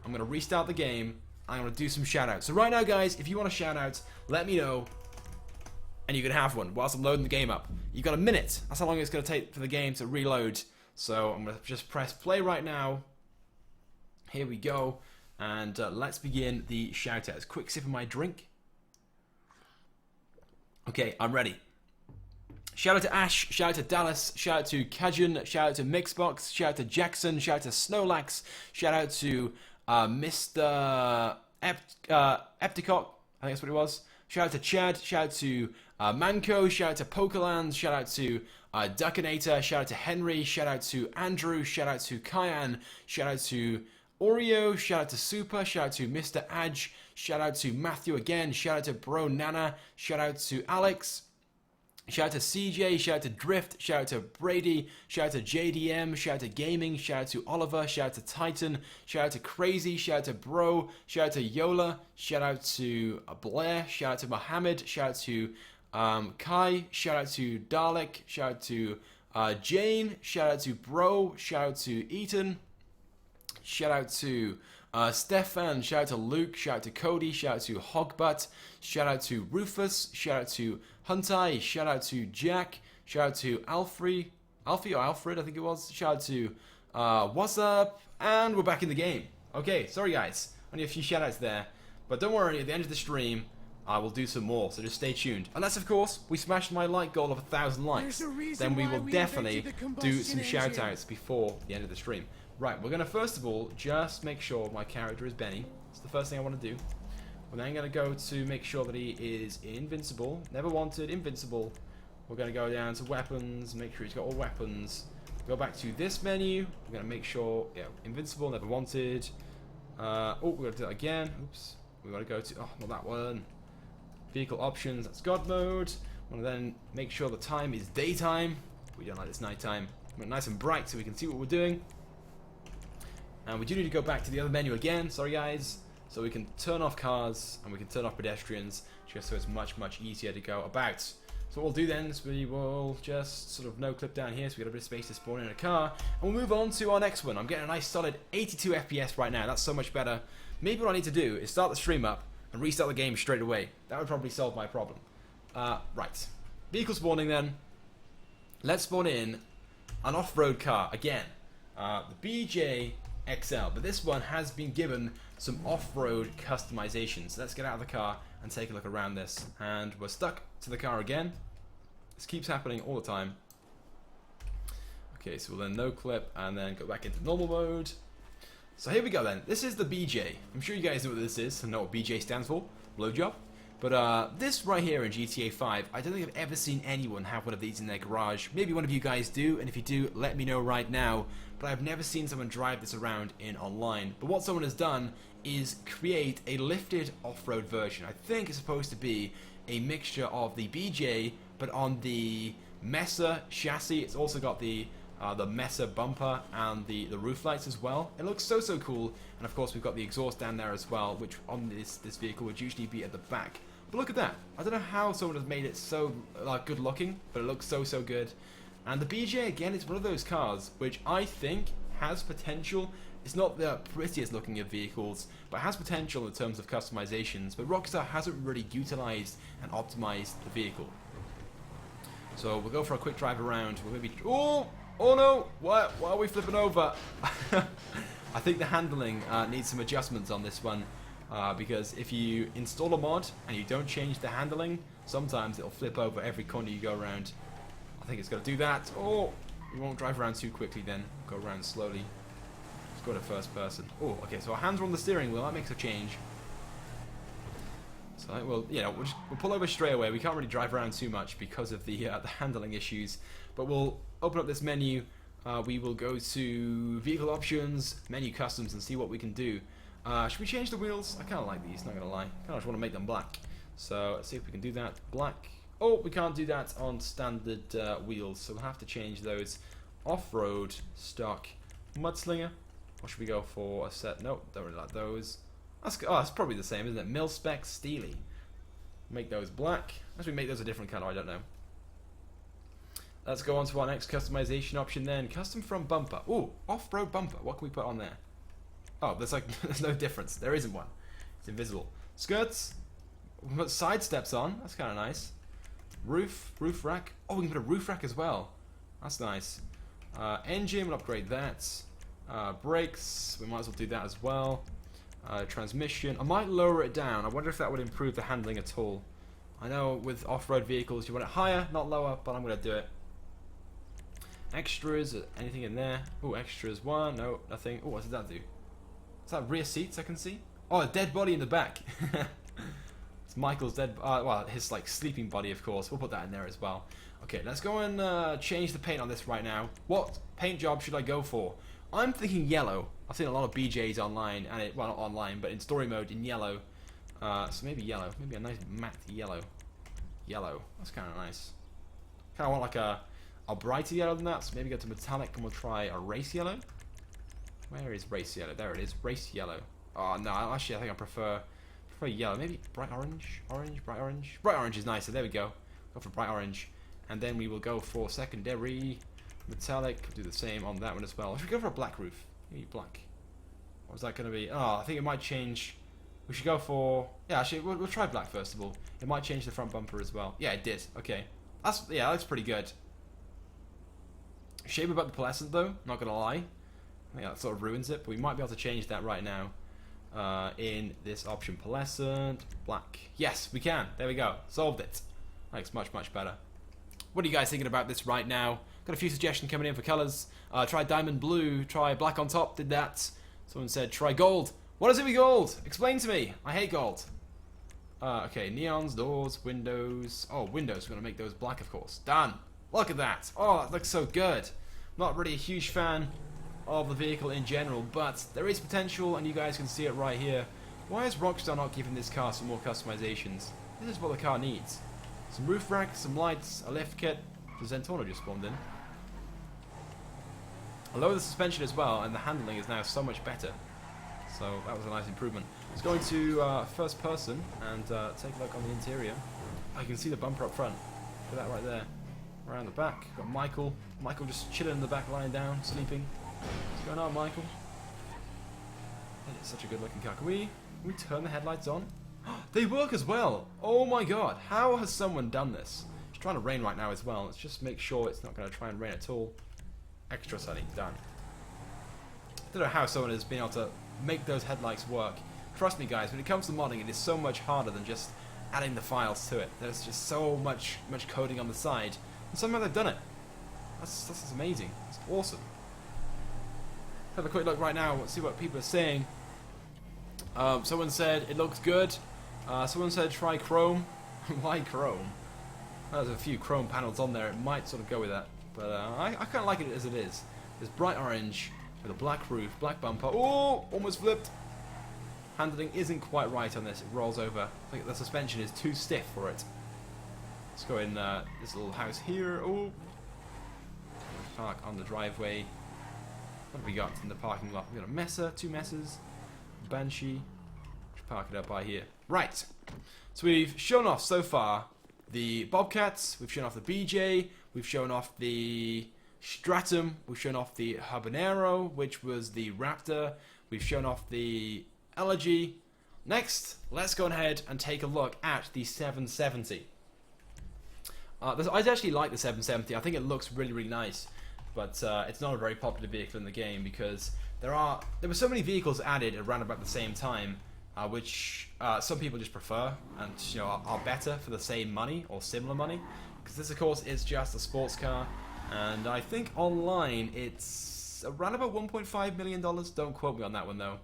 I'm going to restart the game. I'm going to do some shout outs. So right now guys, if you want a shout out, let me know. And you can have one whilst I'm loading the game up. You've got a minute. That's how long it's going to take for the game to reload. So I'm going to just press play right now. Here we go. And let's begin the shout-outs. Quick sip of my drink. Okay, I'm ready. Shout out to Ash, shout out to Dallas, shout out to Kajun, shout out to Mixbox, shout out to Jackson, shout out to Snowlax, shout out to Mr. Epticock, I think that's what it was. Shout out to Chad, shout out to Manco, shout out to Pokeland, shout out to Duckinator, shout out to Henry, shout out to Andrew, shout out to Kyan, shout out to Oreo, shout out to Super, shout out to Mr. Adge, shout out to Matthew again, shout out to Bro Nana, shout out to Alex, shout out to CJ, shout out to Drift, shout out to Brady, shout out to JDM, shout out to Gaming, shout out to Oliver, shout out to Titan, shout out to Crazy, shout out to Bro, shout out to Yola, shout out to Blair, shout out to Mohammed, shout out to Kai, shout out to Dalek, shout out to Jane, shout out to Bro, shout out to Ethan, shout out to Stefan, shout out to Luke, shout out to Cody, shout out to Hogbutt, shout out to Rufus, shout out to Huntai, shout out to Jack, shout out to Alfie or Alfred, I think it was, shout out to What's Up, and we're back in the game. Okay, sorry guys, only a few shout outs there, but don't worry, at the end of the stream, I will do some more, so just stay tuned. Unless, of course, we smash my like goal of 1,000 likes, then we will definitely do some shout outs before the end of the stream. Right, we're going to first of all just make sure my character is Benny. That's the first thing I want to do. We're then going to go to make sure that he is invincible. Never wanted, invincible. We're going to go down to weapons, make sure he's got all weapons. Go back to this menu. We're going to make sure, yeah, invincible, never wanted. Oh, we're going to do that again. Oops. We're going to go to, oh, not that one. Vehicle options, that's God mode. We're going to then make sure the time is daytime. We don't like this nighttime. We're nice and bright so we can see what we're doing. And we do need to go back to the other menu again, sorry guys, so we can turn off cars and we can turn off pedestrians, just so it's much easier to go about. So what we'll do then is we will just sort of no clip down here, so we got a bit of space to spawn in a car, and we'll move on to our next one. I'm getting a nice solid 82 FPS right now, that's so much better. Maybe what I need to do is start the stream up and restart the game straight away. That would probably solve my problem. Right, vehicle spawning then. Let's spawn in an off-road car again. The BJ XL, but this one has been given some off-road customization. So let's get out of the car and take a look around this. And we're stuck to the car again. This keeps happening all the time. Okay, so we'll then no clip and then go back into normal mode. So here we go then. This is the BJ. I'm sure you guys know what this is and know what BJ stands for. Blowjob. But this right here in GTA 5, I don't think I've ever seen anyone have one of these in their garage. Maybe one of you guys do, and if you do, let me know right now. But I've never seen someone drive this around in online. But what someone has done is create a lifted off-road version. I think it's supposed to be a mixture of the BJ, but on the Mesa chassis. It's also got the the Mesa bumper and the roof lights as well. It looks so cool. And of course we've got the exhaust down there as well, which on this vehicle would usually be at the back. But look at that. I don't know how someone has made it so good looking, but it looks so good. And the BJ, again, it's one of those cars which I think has potential. It's not the prettiest looking of vehicles, but has potential in terms of customizations. But Rockstar hasn't really utilized and optimized the vehicle. So we'll go for a quick drive around. We'll maybe... Oh no! Why are we flipping over? I think the handling needs some adjustments on this one. Because if you install a mod and you don't change the handling, sometimes it'll flip over every corner you go around. I think it's going to do that. Oh! We won't drive around too quickly then. Go around slowly. Let's go to first person. Oh, okay, so our hands are on the steering wheel. That makes a change. So, we'll pull over straight away. We can't really drive around too much because of the handling issues. But we'll open up this menu. We will go to vehicle options, menu customs, and see what we can do. Should we change the wheels? I kind of like these, not going to lie. I kind of just want to make them black. So, let's see if we can do that. Black. Oh, we can't do that on standard wheels, so we'll have to change those. Off-road, stock, mudslinger. Or should we go for a set? Nope, don't really like those. That's probably the same, isn't it? Mil-spec Steely. Make those black. Unless we make those a different color, I don't know. Let's go on to our next customization option then. Custom from bumper. Ooh, off-road bumper. What can we put on there? Oh, there's no difference. There isn't one. It's invisible. Skirts. We put side steps on. That's kind of nice. Roof rack. Oh, we can put a roof rack as well. That's nice. Engine, we'll upgrade that. Brakes, we might as well do that as well. Transmission, I might lower it down. I wonder if that would improve the handling at all. I know with off-road vehicles you want it higher, not lower, but I'm going to do it. Extras, anything in there? Oh, extras, one, no, nothing. Oh, what does that do? Is that rear seats I can see? Oh, a dead body in the back. It's Michael's dead, well, his like sleeping body, of course. We'll put that in there as well. Okay, let's go and change the paint on this right now. What paint job should I go for? I'm thinking yellow. I've seen a lot of BJs online, and well, not online, but in story mode in yellow. So maybe yellow, maybe a nice matte yellow. Yellow, that's kind of nice. Kind of want like a brighter yellow than that. So maybe go to metallic, and we'll try a race yellow. Where is race yellow? There it is, race yellow. Oh no, actually I think I prefer yellow. Maybe bright orange, bright orange. Bright orange is nicer. There we go. Go for bright orange, and then we will go for secondary. Metallic, do the same on that one as well. Should we go for a black roof? Maybe black. What was that going to be? Oh, I think it might change. We should go for... Yeah, actually, we'll try black first of all. It might change the front bumper as well. Yeah, it did. Okay. Yeah, that looks pretty good. Shame about the pearlescent though, not going to lie. I think that sort of ruins it, but we might be able to change that right now. In this option, pearlescent, black. Yes, we can. There we go. Solved it. Looks much better. What are you guys thinking about this right now? Got a few suggestions coming in for colours. Try diamond blue, try black on top, did that. Someone said try gold. What is it with gold? Explain to me. I hate gold. Okay, neons, doors, windows. Oh, windows, we're going to make those black, of course. Done. Look at that. Oh, that looks so good. Not really a huge fan of the vehicle in general, but there is potential, and you guys can see it right here. Why is Rockstar not giving this car some more customizations? This is what the car needs. Some roof racks, some lights, a lift kit. The Zentorno just spawned in. I lowered the suspension as well, and the handling is now so much better. So that was a nice improvement. Let's go into first person and take a look on the interior. I can see the bumper up front. Look at that right there. Around the back, got Michael. Michael just chilling in the back, lying down, sleeping. What's going on, Michael? That is such a good looking car. Can we turn the headlights on? They work as well! Oh my god, how has someone done this? It's trying to rain right now as well. Let's just make sure it's not going to try and rain at all. Extra sunny, done. I don't know how someone has been able to make those headlights work. Trust me guys, when it comes to modding, it is so much harder than just adding the files to it. There's just so much coding on the side, and somehow they've done it. That's amazing. It's awesome. Have a quick look right now. Let's see what people are saying. Someone said it looks good. Someone said try chrome. Why chrome? There's a few chrome panels on there. It might sort of go with that, but I kind of like it as it is. There's bright orange with a black roof, black bumper. Oh, almost flipped. Handling isn't quite right on this. It rolls over. I think the suspension is too stiff for it. Let's go in this little house here. Oh, park on the driveway. What have we got in the parking lot? We've got a Messer, 2 Messers, Banshee. Should park it up by here. Right. So we've shown off so far the Bobcats, we've shown off the BJ, we've shown off the Stratum, we've shown off the Habanero, which was the Raptor, we've shown off the Elegy. Next, let's go ahead and take a look at the 770. I actually like the 770. I think it looks really, really nice, but it's not a very popular vehicle in the game because there were so many vehicles added around about the same time, which some people just prefer and are better for the same money or similar money. Because this, of course, is just a sports car, and I think online it's around about $1.5 million. Don't quote me on that one though.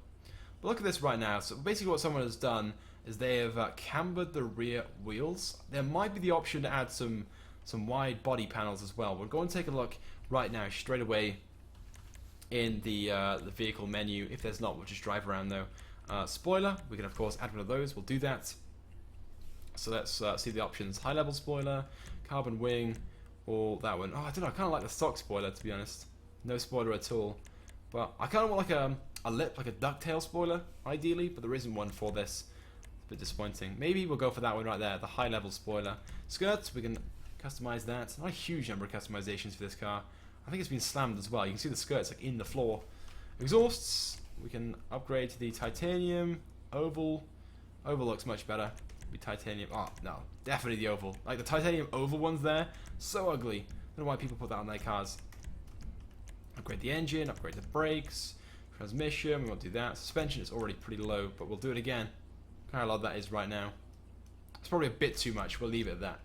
But look at this right now. So basically, what someone has done is they have cambered the rear wheels. There might be the option to add some wide body panels as well. We'll go and take a look right now, straight away in the vehicle menu. If there's not, we'll just drive around though. Spoiler, we can of course add one of those. We'll do that. So let's see the options: high level spoiler, carbon wing, or that one. Oh, I don't know. I kind of like the stock spoiler, to be honest. No spoiler at all. But I kind of want like a lip, like a ducktail spoiler, ideally. But there isn't one for this. It's a bit disappointing. Maybe we'll go for that one right there, the high level spoiler. Skirts, we can customize that. Not a huge number of customizations for this car. I think it's been slammed as well. You can see the skirts like in the floor. Exhausts, we can upgrade to the titanium. Oval. Oval looks much better. Be titanium. Oh, no. Definitely the oval. Like the titanium oval ones there. So ugly. I don't know why people put that on their cars. Upgrade the engine. Upgrade the brakes. Transmission. We won't do that. Suspension is already pretty low, but we'll do it again. How low that is right now. It's probably a bit too much. We'll leave it at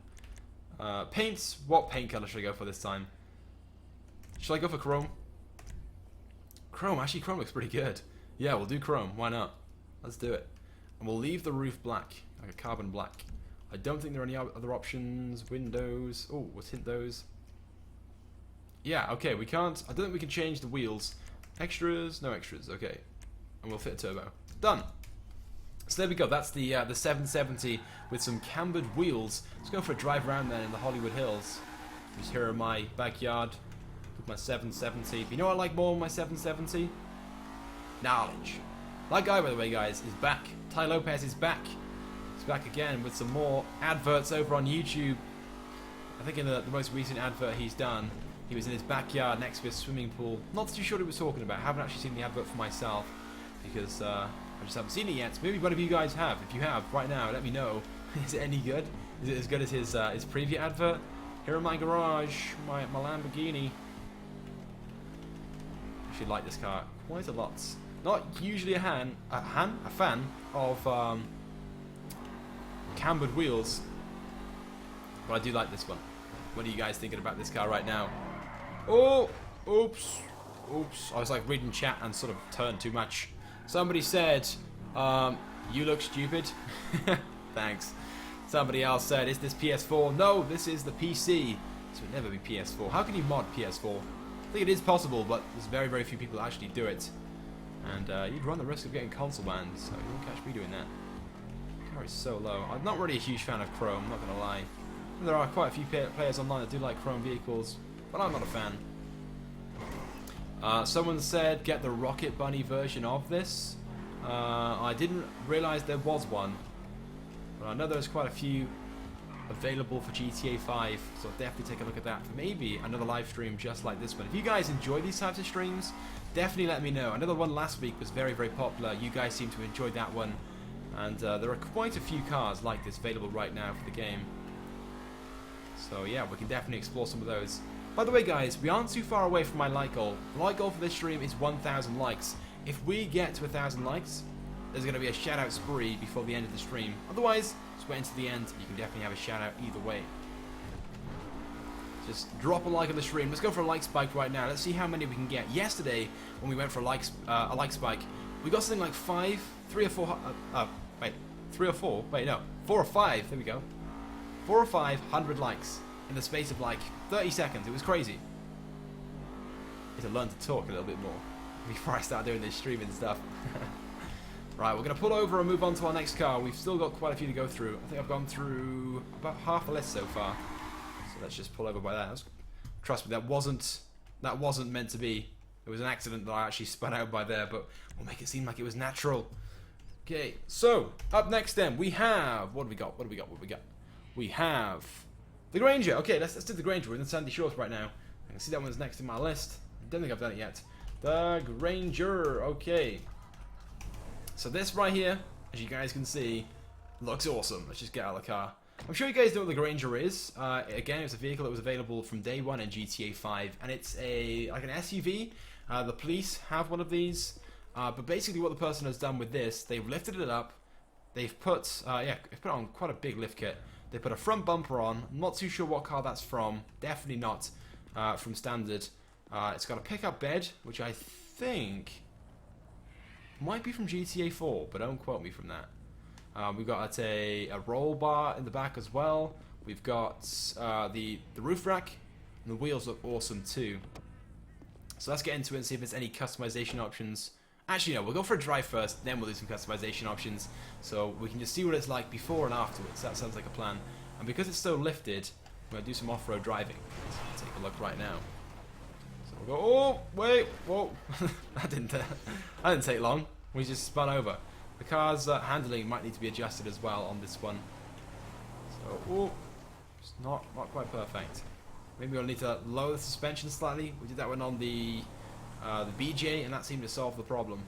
that. Paints. What paint color should I go for this time? Should I go for chrome? Chrome. Actually, chrome looks pretty good. Yeah, we'll do chrome. Why not? Let's do it. And we'll leave the roof black, like a carbon black. I don't think there are any other options. Windows. Oh, let's hint those. Yeah, okay, we can't. I don't think we can change the wheels. Extras. No extras. Okay. And we'll fit a turbo. Done. So there we go, that's the 770 with some cambered wheels. Let's go for a drive around then in the Hollywood Hills. Just here in my backyard with my 770. But you know what I like more than my 770? Knowledge. That guy, by the way, guys, is back. Tai Lopez is back. He's back again with some more adverts over on YouTube. I think in the most recent advert he's done, he was in his backyard next to a swimming pool. Not too sure what he was talking about. I haven't actually seen the advert for myself because I just haven't seen it yet. Maybe one of you guys have. If you have, right now, let me know. Is it any good? Is it as good as his preview advert? Here in my garage, my Lamborghini. I should like this car quite a lot. Not usually a fan of cambered wheels, but I do like this one. What are you guys thinking about this car right now? Oh, oops. I was like reading chat and sort of turned too much. Somebody said, you look stupid. Thanks. Somebody else said, is this PS4? No, this is the PC. This would never be PS4. How can you mod PS4? I think it is possible, but there's very, very few people that actually do it. And you'd run the risk of getting console banned, so you won't catch me doing that. The car is so low. I'm not really a huge fan of Chrome, I'm not going to lie. There are quite a few players online that do like Chrome vehicles, but I'm not a fan. Someone said get the Rocket Bunny version of this. I didn't realise there was one, but I know there's quite a few available for GTA 5, so I'll definitely take a look at that for maybe another live stream just like this one. If you guys enjoy these types of streams, definitely let me know. Another one last week was very, very popular. You guys seem to enjoy that one, and there are quite a few cars like this available right now for the game. So yeah, we can definitely explore some of those. By the way, guys, we aren't too far away from my like goal. The like goal for this stream is 1,000 likes. If we get to 1,000 likes, there's going to be a shout out spree before the end of the stream. Otherwise, just wait until the end. You can definitely have a shout out either way. Just drop a like on the stream. Let's go for a like spike right now. Let's see how many we can get. Yesterday, when we went for a like spike, we got something like 4 or 5. There we go. 4 or 500 likes in the space of like 30 seconds. It was crazy. Need to learn to talk a little bit more before I start doing this streaming stuff. Right, we're going to pull over and move on to our next car. We've still got quite a few to go through. I think I've gone through about half the list so far. So let's just pull over by that. Trust me, that wasn't That wasn't meant to be. It was an accident that I actually spun out by there, but we'll make it seem like it was natural. Okay, so, up next then, we have... What do we got? We have... the Granger. Okay, let's do the Granger. We're in the Sandy Shores right now. I can see that one's next in my list. I don't think I've done it yet. The Granger. Okay. So this right here, as you guys can see, looks awesome. Let's just get out of the car. I'm sure you guys know what the Granger is. Again, it's a vehicle that was available from day one in GTA 5, and it's like an SUV. The police have one of these, but basically what the person has done with this, they've lifted it up. They've put, they've put on quite a big lift kit. They put a front bumper on. I'm not too sure what car that's from. Definitely not from standard. It's got a pickup bed, which I think might be from GTA 4, but don't quote me from that. We've got a roll bar in the back as well. We've got the roof rack, and the wheels look awesome too. So let's get into it and see if there's any customization options. Actually, no, we'll go for a drive first, then we'll do some customization options. So we can just see what it's like before and afterwards. That sounds like a plan. And because it's so lifted, we're going to do some off-road driving. Let's take a look right now. So we'll go, oh, wait, whoa. that didn't take long. We just spun over. The car's handling might need to be adjusted as well on this one. So, oh, it's not quite perfect. Maybe we'll need to lower the suspension slightly. We did that one on the BJ, and that seemed to solve the problem.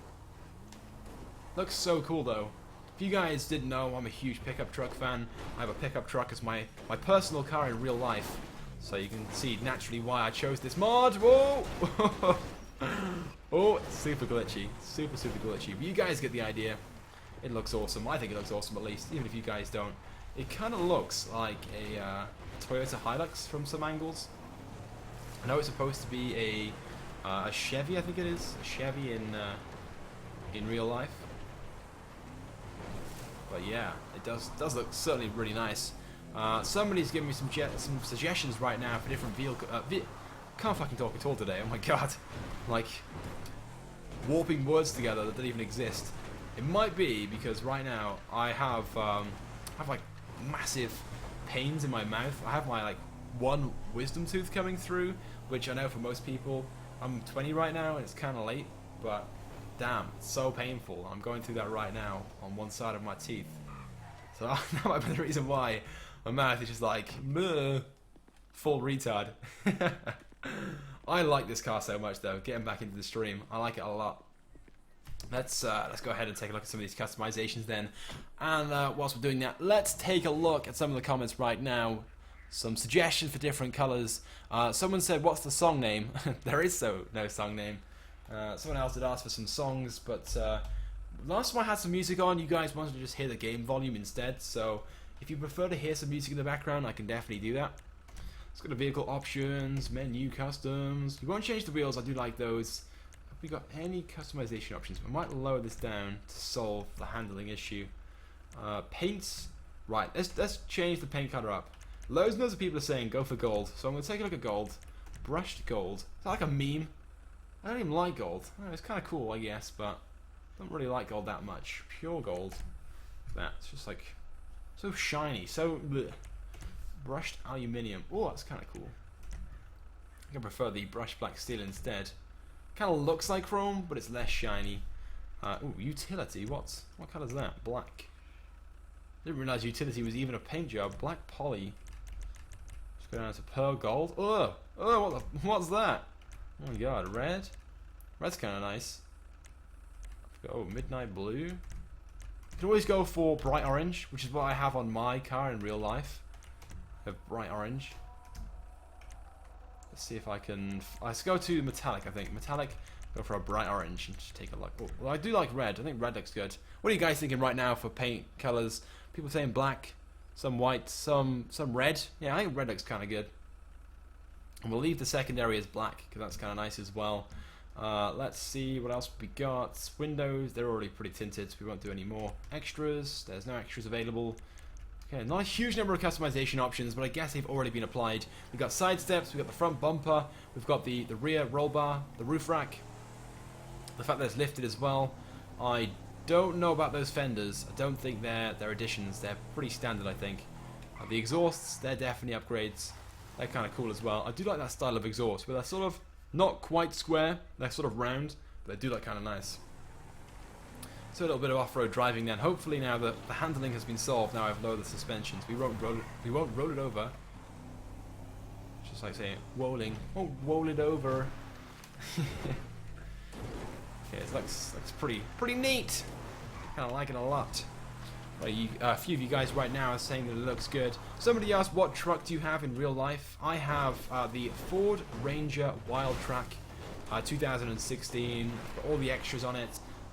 Looks so cool though. If you guys didn't know, I'm a huge pickup truck fan. I have a pickup truck as my personal car in real life. So you can see naturally why I chose this mod. Whoa! Oh, it's super glitchy. Super glitchy. But you guys get the idea. It looks awesome. I think it looks awesome at least, even if you guys don't. It kind of looks like a Toyota Hilux from some angles. I know it's supposed to be a Chevy, I think it is. A Chevy in real life. But yeah, it does look certainly really nice. Somebody's giving me some suggestions right now for different vehicle. Can't fucking talk at all today. Oh my god, like warping words together that don't even exist. It might be because right now I have like massive pains in my mouth. I have my like one wisdom tooth coming through, which I know for most people. I'm 20 right now and it's kind of late, but damn, it's so painful. I'm going through that right now on one side of my teeth. So that might be the reason why my mouth is just like full retard. I like this car so much though. Getting back into the stream, I like it a lot. Let's go ahead and take a look at some of these customizations then. And whilst we're doing that, let's take a look at some of the comments right now. Some suggestions for different colours. Someone said, what's the song name? There is no song name. Someone else did ask for some songs, but last time I had some music on, you guys wanted to just hear the game volume instead. So if you prefer to hear some music in the background, I can definitely do that. Let's go to vehicle options, menu customs. We won't change the wheels, I do like those. Have we got any customization options? We might lower this down to solve the handling issue. Paints. Right, let's change the paint color up. Loads and loads of people are saying go for gold, so I'm going to take a look at gold. Brushed gold. Is that like a meme? I don't even like gold. Oh, it's kind of cool, I guess, but I don't really like gold that much. Pure gold. Look at that. It's just like so shiny, so bleh. Brushed aluminium. Oh, that's kind of cool. I think I prefer the brushed black steel instead. Kind of looks like chrome, but it's less shiny. Ooh, utility. What colour is that? Black. Didn't realise utility was even a paint job. Black poly. Just go down to pearl gold. Oh, what's that? Oh my god, red. Red's kind of nice. Oh, midnight blue. You can always go for bright orange, which is what I have on my car in real life. I have bright orange. Let's see if I can. Let's go to metallic. I think metallic. Go for a bright orange and just take a look. Oh, well, I do like red. I think red looks good. What are you guys thinking right now for paint colors? People saying black, some white, some red. Yeah, I think red looks kind of good. And we'll leave the secondary as black because that's kind of nice as well. Let's see what else we got. Windows, they're already pretty tinted, so we won't do any more. Extras, there's no extras available. Okay, not a huge number of customization options, but I guess they've already been applied. We've got side steps, we've got the front bumper, we've got the rear roll bar, the roof rack, the fact that it's lifted as well. I don't know about those fenders. I don't think they're additions. They're pretty standard, I think. The exhausts, they're definitely upgrades. They're kind of cool as well. I do like that style of exhaust, but they're sort of Not quite square, they're sort of round, but they do look kind of nice. So a little bit of off-road driving then. Hopefully now that the handling has been solved, now I've lowered the suspensions. We won't roll it over. Just like saying, rolling. Won't roll it over. Okay, it looks pretty neat. Kind of like it a lot. A few of you guys right now are saying that it looks good. Somebody asked, what truck do you have in real life? I have the Ford Ranger Wildtrak 2016. Got all the extras on it,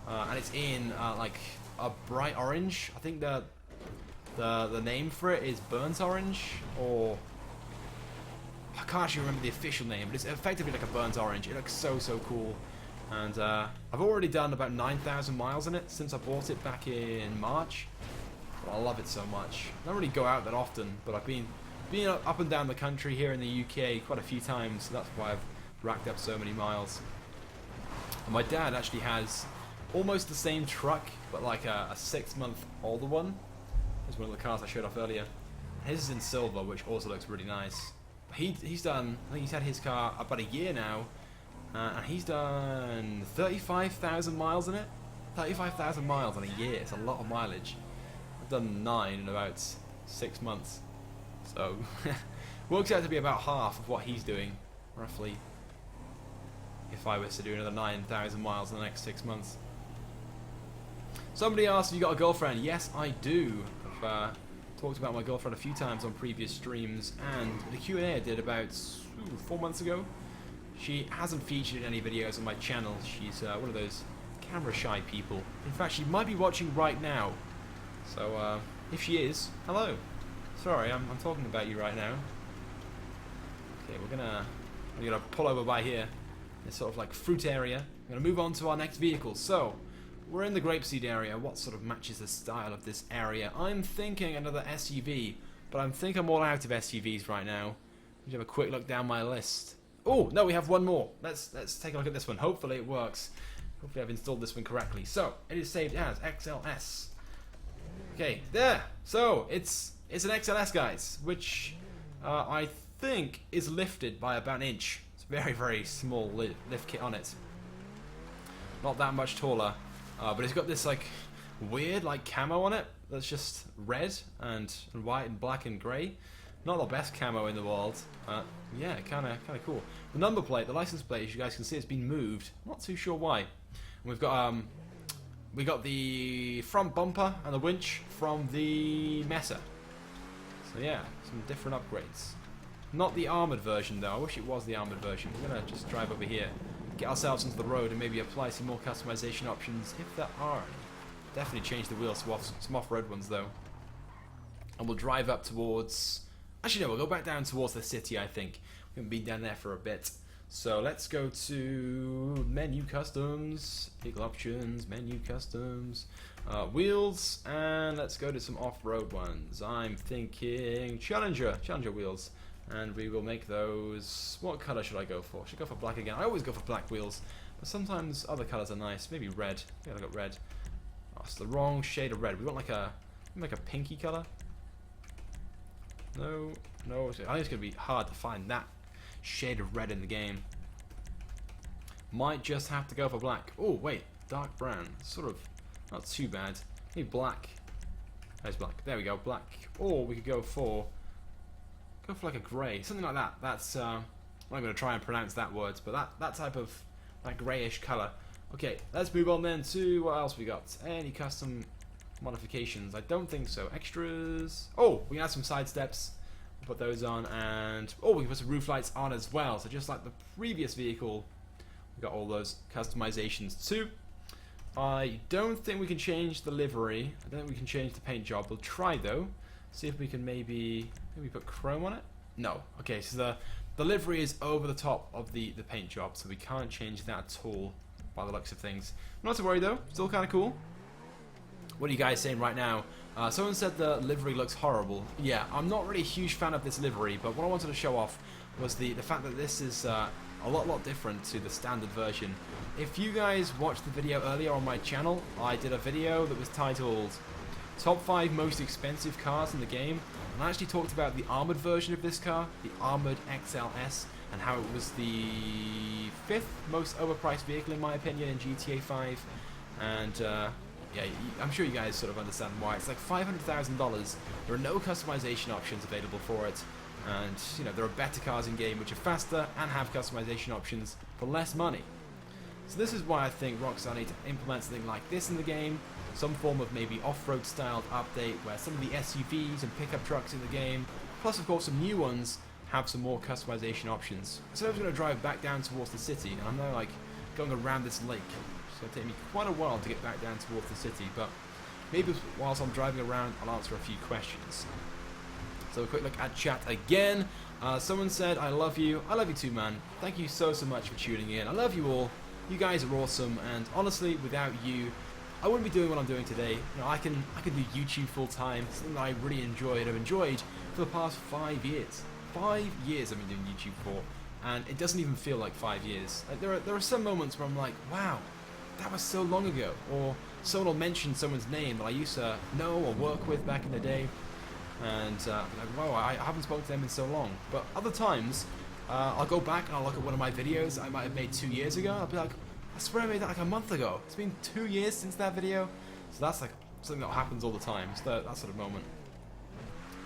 and it's in like a bright orange. I think the name for it is burnt orange, or I can't actually remember the official name, but it's effectively like a burnt orange. It looks so cool. And I've already done about 9,000 miles in it since I bought it back in March. But I love it so much. I don't really go out that often, but I've been up and down the country here in the UK quite a few times, so that's why I've racked up so many miles. And my dad actually has almost the same truck, but like a 6-month older one. There's one of the cars I showed off earlier. His is in silver, which also looks really nice. He's done, I think he's had his car about a year now, and he's done 35,000 miles in it. 35,000 miles in a year, it's a lot of mileage. I've done 9 in about 6 months. So, works out to be about half of what he's doing, roughly, if I was to do another 9,000 miles in the next 6 months. Somebody asked, have you got a girlfriend? Yes, I do. I've talked about my girlfriend a few times on previous streams, and the Q&A I did about 4 months ago. She hasn't featured in any videos on my channel. She's one of those camera shy people. In fact, she might be watching right now. So if she is, hello. Sorry, I'm talking about you right now. Okay, we're gonna pull over by here. This sort of like fruit area. We're gonna move on to our next vehicle. So we're in the grapeseed area. What sort of matches the style of this area? I'm thinking another SUV, but I think I'm all out of SUVs right now. Let me have a quick look down my list. Oh, no, we have one more. Let's take a look at this one. Hopefully it works. Hopefully I've installed this one correctly. So, it is saved as XLS. Okay, there. So, it's an XLS, guys, which I think is lifted by about an inch. It's a very small lift kit on it. Not that much taller, but it's got this like weird like camo on it that's just red and white and black and grey. Not the best camo in the world, but yeah, kind of cool. The number plate, the license plate, as you guys can see, it's been moved. Not too sure why. And we've got the front bumper and the winch from the Mesa. So yeah, some different upgrades. Not the armoured version though. I wish it was the armoured version. We're gonna just drive over here, get ourselves into the road, and maybe apply some more customization options if there are any. Definitely change the wheels to some off-road ones though. And we'll drive up towards. Actually, no, we'll go back down towards the city, I think. We haven't been down there for a bit. So let's go to menu customs, vehicle options, menu customs, wheels, and let's go to some off-road ones. I'm thinking Challenger wheels. And we will make those. What colour should I go for? Should I go for black again? I always go for black wheels, but sometimes other colours are nice. Maybe red. Yeah, I got red. Oh, it's the wrong shade of red. We want like a pinky colour. No. I think it's going to be hard to find that shade of red in the game. Might just have to go for black. Oh, wait. Dark brown. Sort of not too bad. Maybe black. There's black. There we go. Black. Or we could go for like a grey. Something like that. That's, I'm not going to try and pronounce that word, but that type of that greyish colour. Okay, let's move on then to what else we got. Any custom modifications? I don't think so. Extras. Oh, we can add some side steps. We'll put those on, and we can put some roof lights on as well. So just like the previous vehicle, we got all those customizations too. I don't think we can change the livery. I don't think we can change the paint job. We'll try though. See if we can maybe put chrome on it. No. Okay, so the livery is over the top of the paint job, so we can't change that at all by the looks of things. Not to worry though. Still kind of cool. What are you guys saying right now? Someone said the livery looks horrible. Yeah, I'm not really a huge fan of this livery, but what I wanted to show off was the fact that this is a lot different to the standard version. If you guys watched the video earlier on my channel, I did a video that was titled top 5 most expensive cars in the game, and I actually talked about the armored version of this car, the Armored XLS, and how it was the 5th most overpriced vehicle in my opinion in GTA 5, and yeah, I'm sure you guys sort of understand why. It's like $500,000, there are no customization options available for it, and you know, there are better cars in game which are faster and have customization options for less money. So this is why I think Rockstar need to implement something like this in the game, some form of maybe off-road styled update where some of the SUVs and pickup trucks in the game, plus of course some new ones, have some more customization options. So I was going to drive back down towards the city, and I'm now like going around this lake. It's going to take me quite a while to get back down towards the city, but maybe whilst I'm driving around I'll answer a few questions. So a quick look at chat again. Someone said, I love you too, man. Thank you so much for tuning in. I love you all. You guys are awesome, and honestly, without you, I wouldn't be doing what I'm doing today. You know, I can do YouTube full time, something that I really enjoyed. I've enjoyed for the past 5 years. 5 years I've been doing YouTube for, and it doesn't even feel like 5 years. Like, there are some moments where I'm like, wow, that was so long ago, or someone will mention someone's name that I used to know or work with back in the day, and like, wow, I haven't spoken to them in so long. But other times, I'll go back and I'll look at one of my videos I might have made 2 years ago. I'll be like, I swear I made that like a month ago. It's been 2 years since that video. So that's like something that happens all the time. So that sort of moment.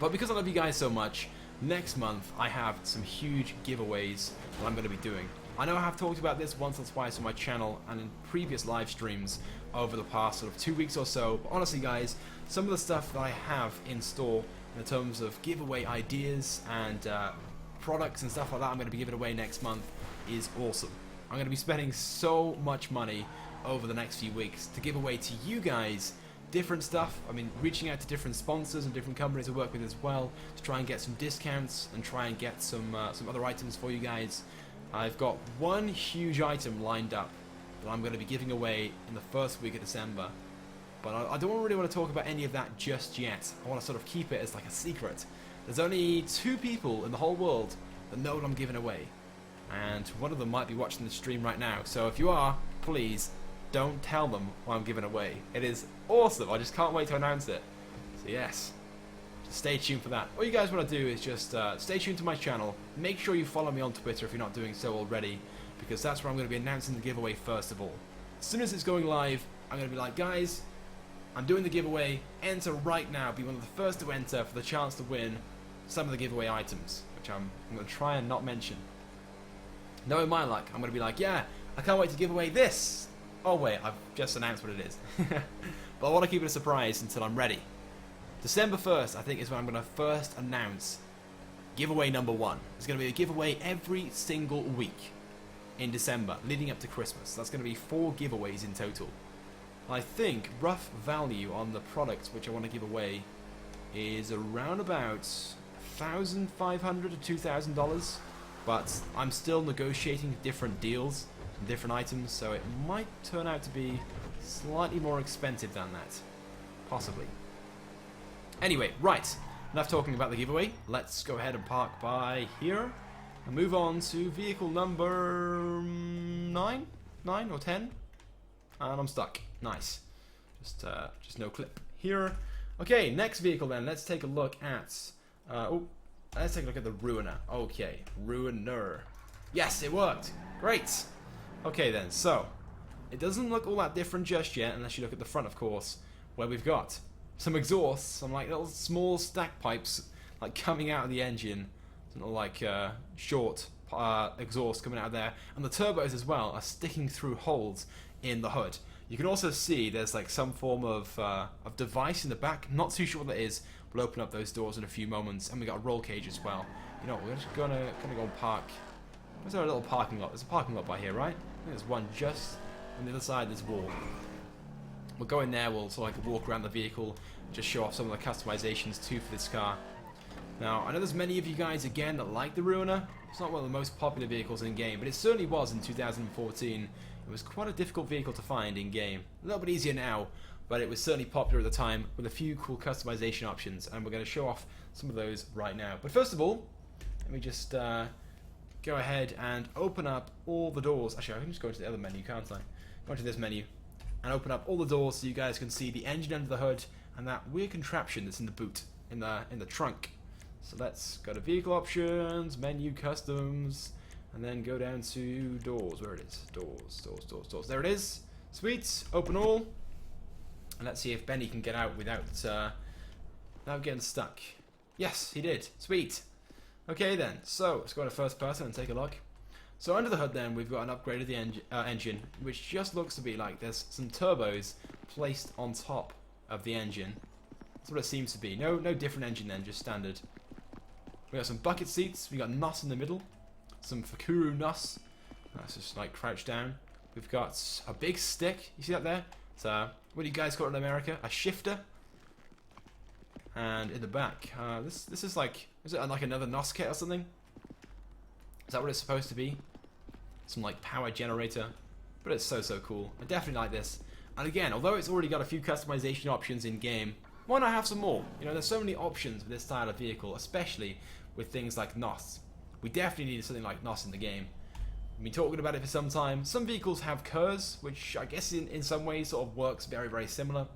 But because I love you guys so much, next month I have some huge giveaways that I'm going to be doing. I know I have talked about this once or twice on my channel and in previous live streams over the past sort of 2 weeks or so. But honestly guys, some of the stuff that I have in store in terms of giveaway ideas and products and stuff like that I'm going to be giving away next month is awesome. I'm going to be spending so much money over the next few weeks to give away to you guys different stuff. I mean, reaching out to different sponsors and different companies I work with as well to try and get some discounts and try and get some other items for you guys. I've got one huge item lined up that I'm going to be giving away in the first week of December, but I don't really want to talk about any of that just yet. I want to sort of keep it as like a secret. There's only 2 people in the whole world that know what I'm giving away, and one of them might be watching the stream right now, so if you are, please don't tell them what I'm giving away. It is awesome. I just can't wait to announce it. So yes, just stay tuned for that. All you guys want to do is just stay tuned to my channel. Make sure you follow me on Twitter if you're not doing so already, because that's where I'm going to be announcing the giveaway first of all. As soon as it's going live, I'm going to be like, guys, I'm doing the giveaway. Enter right now. Be one of the first to enter for the chance to win some of the giveaway items, which I'm going to try and not mention. Knowing my luck, I'm going to be like, yeah, I can't wait to give away this. Oh wait, I've just announced what it is. But I want to keep it a surprise until I'm ready. December 1st, I think, is when I'm going to first announce giveaway number 1. There's going to be a giveaway every single week in December, leading up to Christmas. That's going to be 4 giveaways in total. I think rough value on the products which I want to give away is around about $1,500 to $2,000, but I'm still negotiating different deals and different items, so it might turn out to be slightly more expensive than that, possibly. Anyway, right, enough talking about the giveaway. Let's go ahead and park by here and move on to vehicle number 9 or 10, and I'm stuck. Nice. Just no clip here. Okay, next vehicle then. Let's take a look at let's take a look at the Ruiner. Okay, Ruiner. Yes, it worked. Great. Okay then, so it doesn't look all that different just yet, unless you look at the front, of course, where we've got some exhausts, some like little small stack pipes like coming out of the engine, some little like short exhaust coming out of there, and the turbos as well are sticking through holes in the hood. You can also see there's like some form of device in the back. Not too sure what that is. We'll open up those doors in a few moments, and we got a roll cage as well. You know, we're just gonna go and park. Where's our little parking lot? There's a parking lot by here, right? I think there's one just on the other side of this wall. We'll go in there. We'll sort of like walk around the vehicle, just show off some of the customizations too for this car. Now, I know there's many of you guys again that like the Ruiner. It's not one of the most popular vehicles in game, but it certainly was in 2014. It was quite a difficult vehicle to find in game. A little bit easier now, but it was certainly popular at the time with a few cool customization options, and we're going to show off some of those right now. But first of all, let me just go ahead and open up all the doors. Actually, I can just go into the other menu, can't I? Go into this menu and open up all the doors so you guys can see the engine under the hood and that weird contraption that's in the boot, in the trunk. So let's go to vehicle options, menu, customs, and then go down to doors. Where it is? Doors. There it is. Sweet. Open all. And let's see if Benny can get out without getting stuck. Yes, he did. Sweet. Okay then. So let's go to first person and take a look. So under the hood then we've got an upgrade of the engine, which just looks to be like there's some turbos placed on top of the engine. That's what it seems to be. No different engine then, just standard. We got some bucket seats. We got NOS in the middle. Some Fakuru NOS. That's just like crouched down. We've got a big stick. You see that there? So what do you guys call it in America? A shifter. And in the back, this is like, is it like another NOS kit or something? Is that what it's supposed to be? Some like power generator. But it's so cool. I definitely like this. And again, although it's already got a few customization options in game, why not have some more? You know, there's so many options with this style of vehicle, especially with things like NOS. We definitely need something like NOS in the game. We've been talking about it for some time. Some vehicles have KERS, which I guess in some ways sort of works very similar.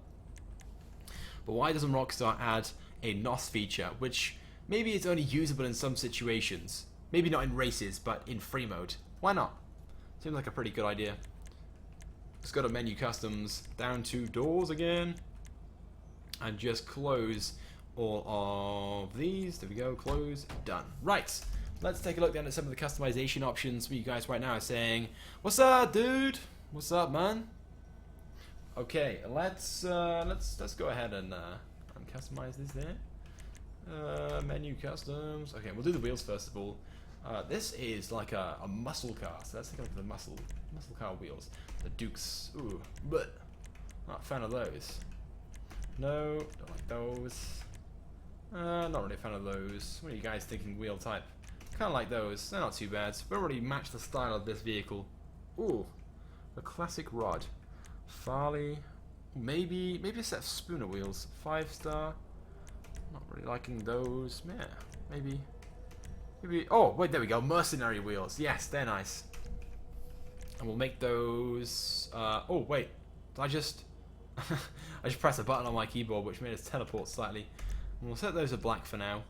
But why doesn't Rockstar add a NOS feature, which maybe it's only usable in some situations? Maybe not in races, but in free mode. Why not? Seems like a pretty good idea. Let's go to menu customs, down to doors again, and just close all of these. There we go, close, done. Right, let's take a look then at some of the customization options. You guys right now are saying, "What's up, dude? What's up, man?" Okay, let's go ahead and customize this there. Menu customs. Okay, we'll do the wheels first of all. This is like a muscle car, so let's take a look at the muscle car wheels. The Dukes. Ooh, but not a fan of those. No, don't like those. Not really a fan of those. What are you guys thinking wheel type? Kind of like those. They're not too bad. But already match the style of this vehicle. Ooh, the classic rod. Farley. Maybe a set of Spooner wheels. 5-star. Not really liking those. Yeah, maybe. Oh, wait, there we go. Mercenary wheels. Yes, they're nice. And we'll make those. Oh, wait. Did I just pressed a button on my keyboard, which made us teleport slightly. And we'll set those to black for now.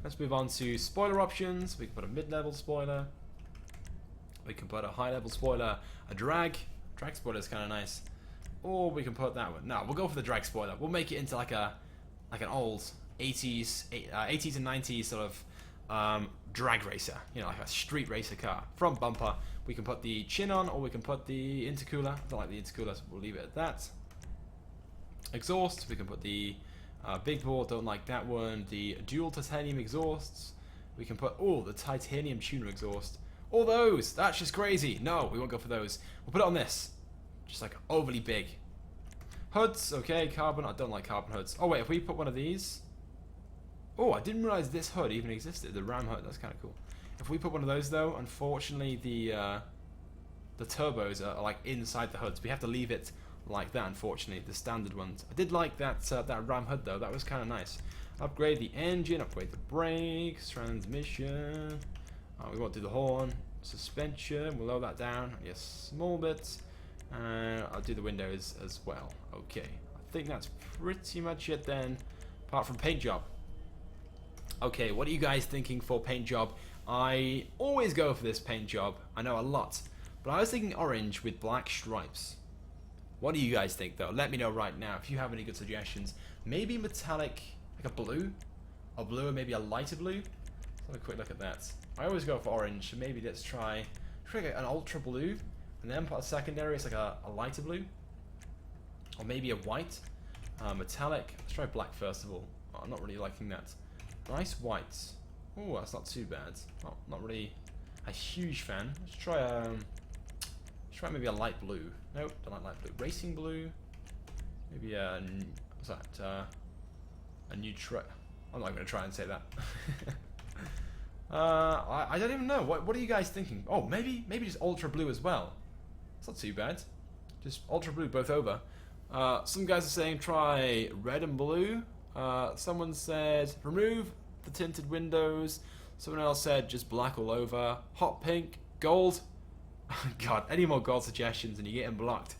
Let's move on to spoiler options. We can put a mid-level spoiler. We can put a high-level spoiler. A drag. Drag spoiler is kind of nice. Or we can put that one. No, we'll go for the drag spoiler. We'll make it into like an old 80s and 90s sort of drag racer, you know, like a street racer car. Front bumper, we can put the chin on, or we can put the intercooler. I don't like the intercooler, so we'll leave it at that. Exhaust, we can put the big bore, don't like that one. The dual titanium exhausts, we can put, oh, the titanium tuner exhaust. All those, that's just crazy. No, we won't go for those. We'll put it on this, just like overly big. Hoods, okay, carbon, I don't like carbon hoods. Oh wait, if we put one of these. Oh, I didn't realize this hood even existed, the Ram hood, that's kind of cool. If we put one of those though, unfortunately the turbos are like inside the hoods. We have to leave it like that, unfortunately, the standard ones. I did like that Ram hood though, that was kind of nice. Upgrade the engine, upgrade the brakes, transmission. We won't do the horn. Suspension, we'll lower that down, yes, small bits. And I'll do the windows as well. Okay, I think that's pretty much it then, apart from paint job. Okay, what are you guys thinking for paint job? I always go for this paint job. I know a lot. But I was thinking orange with black stripes. What do you guys think though? Let me know right now if you have any good suggestions. Maybe metallic, like a blue? Or blue, or maybe a lighter blue? Let's have a quick look at that. I always go for orange, so maybe let's try an ultra blue. And then put a secondary, it's like a lighter blue. Or maybe a white. Metallic. Let's try black first of all. Oh, I'm not really liking that. Nice whites. Oh, that's not too bad. Oh, not really a huge fan. Let's try maybe a light blue. Nope, don't like light blue. Racing blue. Maybe what's that? A neutral. I'm not going to try and say that. I don't even know. What are you guys thinking? Oh, maybe just ultra blue as well. It's not too bad. Just ultra blue both over. Some guys are saying try red and blue. Someone said remove the tinted windows. Someone else said just black all over. Hot pink, gold. God, any more gold suggestions and you're getting blocked.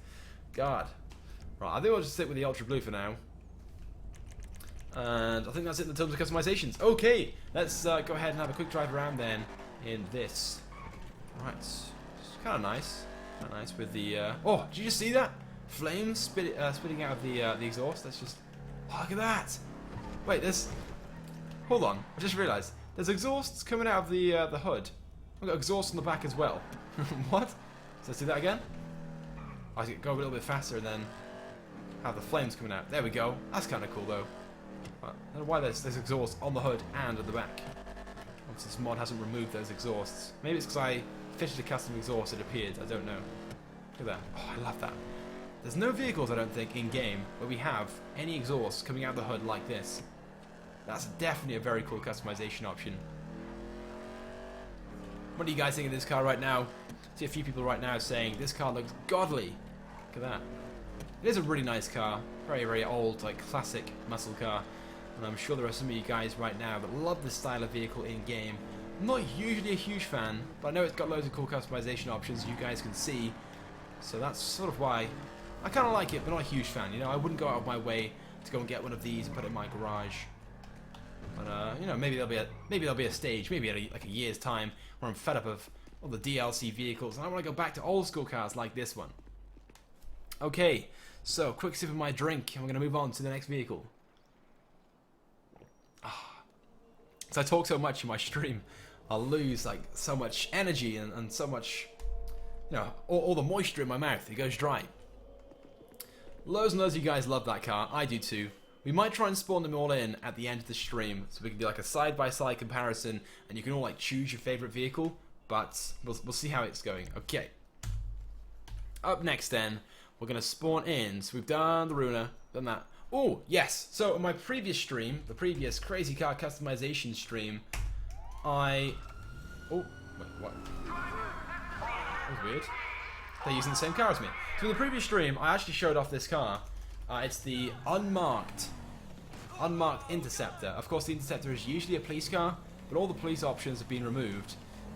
God. Right, I think we'll just stick with the ultra blue for now. And I think that's it in terms of customizations. Okay, let's go ahead and have a quick drive around then in this. Right, it's kind of nice. Kind of nice with the... Oh, did you just see that? Flames spitting out of the exhaust. That's just... Oh, look at that! Wait, there's... Hold on, I just realised. There's exhausts coming out of the hood. We've got exhaust on the back as well. What? So let's do that again. I can go a little bit faster and then have the flames coming out. There we go. That's kind of cool though. I don't know why there's exhaust on the hood and at the back. Once this mod hasn't removed those exhausts. Maybe it's because I fitted a custom exhaust, it appeared. I don't know. Look at that. Oh, I love that. There's no vehicles, I don't think, in-game where we have any exhaust coming out of the hood like this. That's definitely a very cool customization option. What do you guys think of this car right now? I see a few people right now saying this car looks godly. Look at that. It is a really nice car. Very, very old, like classic muscle car. And I'm sure there are some of you guys right now that love this style of vehicle in-game. I'm not usually a huge fan, but I know it's got loads of cool customization options you guys can see. So that's sort of why I kind of like it, but not a huge fan. You know, I wouldn't go out of my way to go and get one of these and put it in my garage. But you know, maybe there'll be a stage, maybe at like a year's time, where I'm fed up of all the DLC vehicles and I want to go back to old school cars like this one. Okay, so quick sip of my drink, and we're going to move on to the next vehicle. So I talk so much in my stream, I'll lose like so much energy and so much, you know, all the moisture in my mouth. It goes dry. Loads and loads of you guys love that car. I do too. We might try and spawn them all in at the end of the stream, so we can do like a side-by-side comparison, and you can all like choose your favorite vehicle. But we'll see how it's going. Okay. Up next, then we're gonna spawn in. So we've done the Runa, done that. Oh yes. So in my previous stream, the previous crazy car customization stream, oh wait, what? That was weird. They're using the same car as me. So in the previous stream, I actually showed off this car. It's the unmarked Interceptor. Of course, the Interceptor is usually a police car, but all the police options have been removed.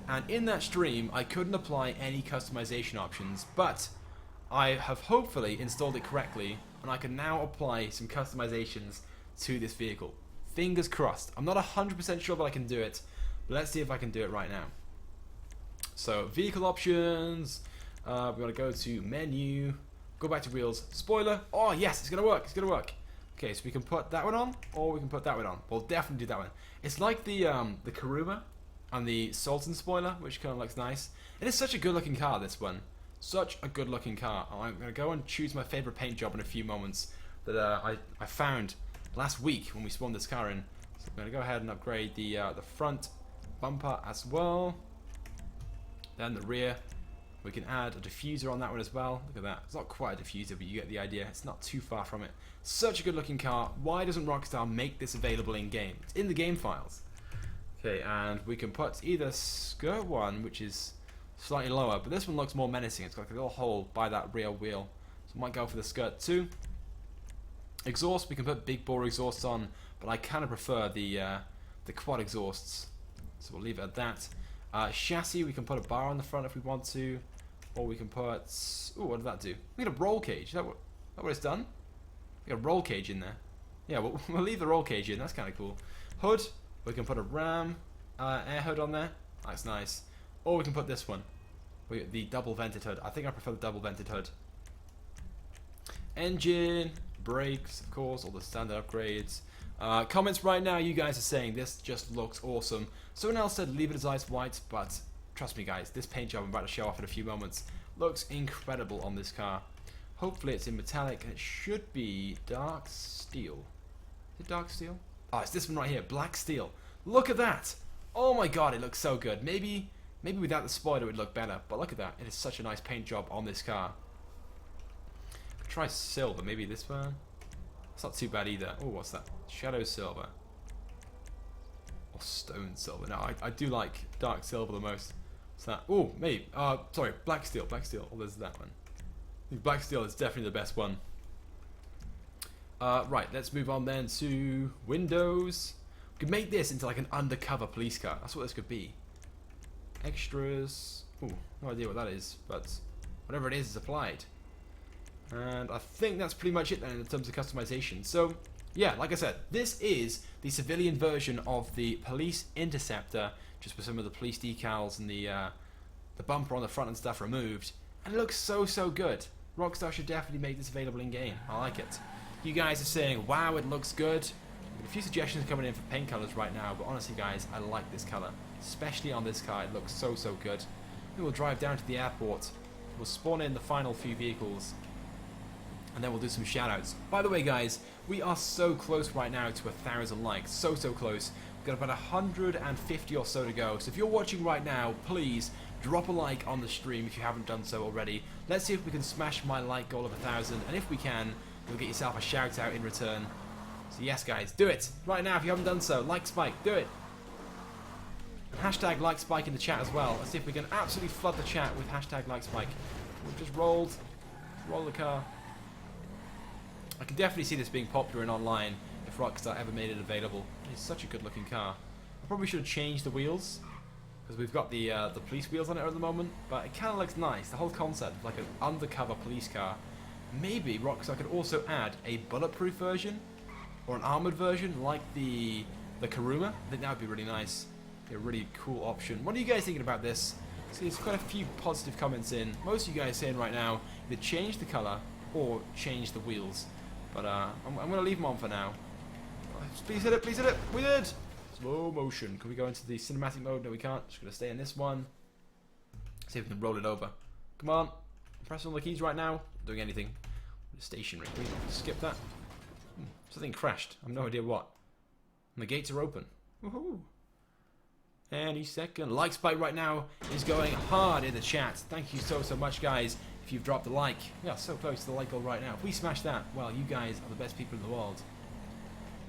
And in that stream, I couldn't apply any customization options, but I have hopefully installed it correctly, and I can now apply some customizations to this vehicle. Fingers crossed. I'm not 100% sure that I can do it, but let's see if I can do it right now. So, vehicle options. We're going to go to menu. Go back to wheels. Spoiler. Oh, yes, it's going to work. It's going to work. Okay, so we can put that one on, or we can put that one on. We'll definitely do that one. It's like the Karuma and the Sultan spoiler, which kind of looks nice. It is such a good-looking car, this one. Such a good-looking car. I'm going to go and choose my favorite paint job in a few moments that I found last week when we spawned this car in. So I'm going to go ahead and upgrade the front bumper as well. Then the rear. We can add a diffuser on that one as well. Look at that. It's not quite a diffuser, but you get the idea. It's not too far from it. Such a good-looking car. Why doesn't Rockstar make this available in-game? It's in the game files. Okay, and we can put either skirt one, which is slightly lower, but this one looks more menacing. It's got like a little hole by that rear wheel. So I might go for the skirt too. Exhaust, we can put big bore exhausts on, but I kind of prefer the quad exhausts. So we'll leave it at that. Chassis, we can put a bar on the front if we want to, or we can put... Ooh, what did that do? We got a roll cage. Is that what it's done? We got a roll cage in there. Yeah, we'll leave the roll cage in. That's kind of cool. Hood, we can put a Ram air hood on there. That's nice. Or we can put this one. The double vented hood. I think I prefer the double vented hood. Engine, brakes, of course, all the standard upgrades. Comments right now, you guys are saying this just looks awesome. Someone else said leave it as ice white, but trust me guys, this paint job I'm about to show off in a few moments looks incredible on this car. Hopefully it's in metallic, and it should be dark steel. Is it dark steel? Oh, it's this one right here, black steel. Look at that! Oh my god, it looks so good. Maybe without the spoiler it would look better, but look at that. It is such a nice paint job on this car. Try silver, maybe this one. It's not too bad either. Oh, what's that? Shadow silver. Or stone silver. No, I do like dark silver the most. What's that? Oh, maybe. Sorry, black steel. Black steel. Oh, there's that one. I think black steel is definitely the best one. Right, let's move on then to windows. We could make this into like an undercover police car. That's what this could be. Extras. Oh, no idea what that is, but whatever it is applied. And I think that's pretty much it then in terms of customization. So, yeah, like I said, this is the civilian version of the Police Interceptor, just with some of the police decals and the bumper on the front and stuff removed, and it looks so good. Rockstar should definitely make this available in game. I like it. You guys are saying, wow, it looks good. A few suggestions coming in for paint colors right now, but honestly, guys, I like this color, especially on this car. It looks so good. We will drive down to the airport. We'll spawn in the final few vehicles, and then we'll do some shoutouts. By the way, guys, we are so close right now to 1,000 likes. So close. We've got about 150 or so to go. So if you're watching right now, please drop a like on the stream if you haven't done so already. Let's see if we can smash my like goal of 1,000, and if we can, you'll get yourself a shout out in return. So yes, guys, do it right now if you haven't done so. Like Spike, do it. And hashtag like Spike in the chat as well. Let's see if we can absolutely flood the chat with hashtag like Spike. We've just roll the car. I can definitely see this being popular in online if Rockstar ever made it available. It's such a good looking car. I probably should have changed the wheels, because we've got the police wheels on it at the moment, but it kind of looks nice. The whole concept of like an undercover police car. Maybe Rockstar could also add a bulletproof version or an armored version like the Kuruma. I think that would be really nice. Be a really cool option. What are you guys thinking about this? See, there's quite a few positive comments in. Most of you guys saying right now either change the color or change the wheels. But I'm going to leave them on for now. Please hit it, please hit it. We did! Slow motion. Can we go into the cinematic mode? No, we can't. Just going to stay in this one. See if we can roll it over. Come on. I'm pressing all the keys right now. Not doing anything. It's stationary. Can we skip that? Something crashed. I have no idea what. And the gates are open. Woohoo! Any second. Like Spike right now is going hard in the chat. Thank you so much, guys. If you've dropped a like, we are so close to the like goal right now. If we smash that, well, you guys are the best people in the world.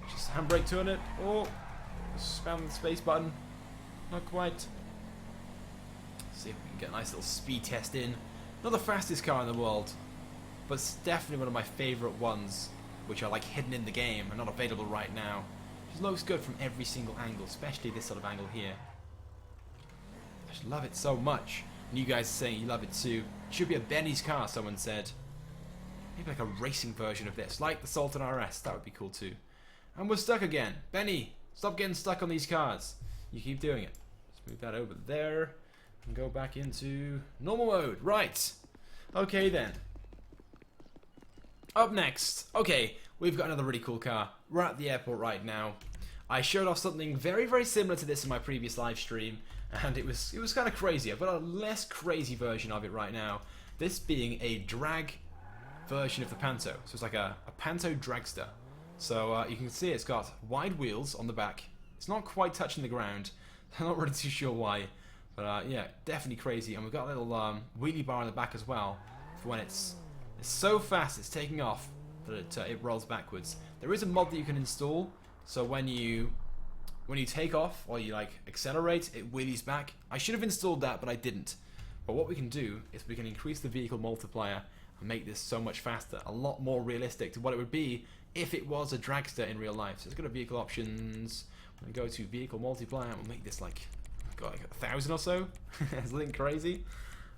Just handbrake turn it. Oh, spam the space button. Not quite. Let's see if we can get a nice little speed test in. Not the fastest car in the world, but it's definitely one of my favourite ones, which are like hidden in the game and not available right now. It looks good from every single angle, especially this sort of angle here. I just love it so much. And you guys are saying you love it too. It should be a Benny's car, someone said. Maybe like a racing version of this, like the Sultan RS. That would be cool too. And we're stuck again. Benny, stop getting stuck on these cars. You keep doing it. Let's move that over there and go back into normal mode. Right. Okay then. Up next. Okay, we've got another really cool car. We're at the airport right now. I showed off something very similar to this in my previous live stream, and it was kind of crazy. I've got a less crazy version of it right now. This being a drag version of the Panto. So it's like a Panto dragster. So you can see it's got wide wheels on the back. It's not quite touching the ground. I'm not really too sure why. But yeah, definitely crazy. And we've got a little wheelie bar on the back as well for when it's so fast it's taking off that it rolls backwards. There is a mod that you can install, so when you take off or you like accelerate, it wheelies back. I should have installed that, but I didn't. But what we can do is we can increase the vehicle multiplier and make this so much faster, a lot more realistic to what it would be if it was a dragster in real life. So let's go to vehicle options. We're gonna go to vehicle multiplier and we'll make this like 1,000 or so. It's something crazy.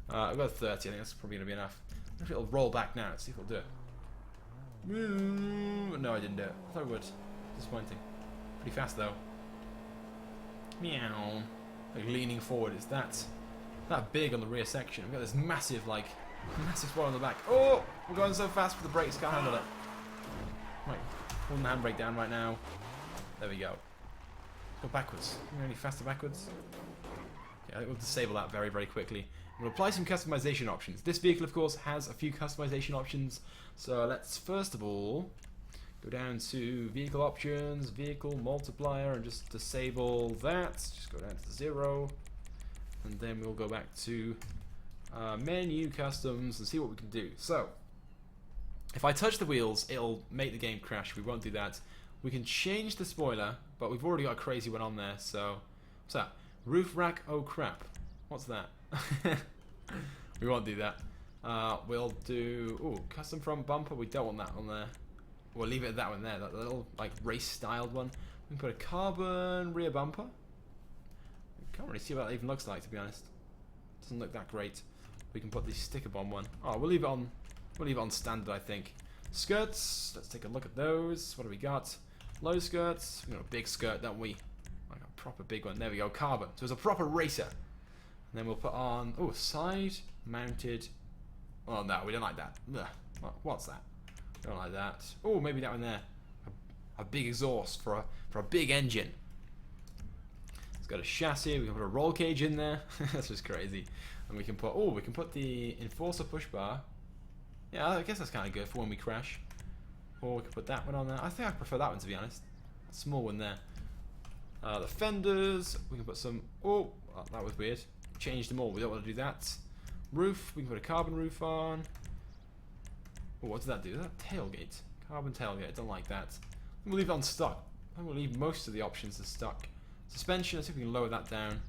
I've got 30. I think that's probably gonna be enough. If it'll roll back now. Let's see if it'll do it. No, I didn't do it. I thought it would. Disappointing. Pretty fast though. Meow. Like leaning forward. It's that big on the rear section. We've got this massive spot on the back. Oh, we're going so fast with the brakes. Can't handle it. Right, pulling the handbrake down right now. There we go. Go backwards. Any faster backwards? Yeah, I think we'll disable that very quickly. We'll apply some customization options. This vehicle, of course, has a few customization options. So let's first of all go down to vehicle options, vehicle multiplier, and just disable that. Just go down to 0. And then we'll go back to menu customs and see what we can do. So if I touch the wheels, it'll make the game crash. We won't do that. We can change the spoiler, but we've already got a crazy one on there. So what's that? Roof rack, oh crap. What's that? We won't do that. We'll do custom front bumper. We don't want that on there. We'll leave it at that one there. That little like race styled one. We can put a carbon rear bumper. Can't really see what that even looks like, to be honest. Doesn't look that great. We can put the sticker bomb one. Oh, we'll leave it on. We'll leave it on standard, I think. Skirts, let's take a look at those. What do we got? Low skirts, we got a big skirt, don't we? Like a proper big one. There we go, carbon. So it's a proper racer. And then we'll put on, oh, side mounted. Oh no, we don't like that. Ugh. What's that? We don't like that. Oh, maybe that one there. A big exhaust for a big engine. It's got a chassis. We can put a roll cage in there. That's just crazy. And we can put the enforcer push bar. Yeah, I guess that's kind of good for when we crash. Or we can put that one on there. I think I prefer that one, to be honest. A small one there. The fenders. We can put some. Oh, that was weird. Change them all. We don't want to do that. Roof. We can put a carbon roof on. Oh, what does that do? Is that tailgate? Carbon tailgate. Don't like that. We'll leave it on stock. I think we'll leave most of the options as stock. Suspension. Let's see if we can lower that down.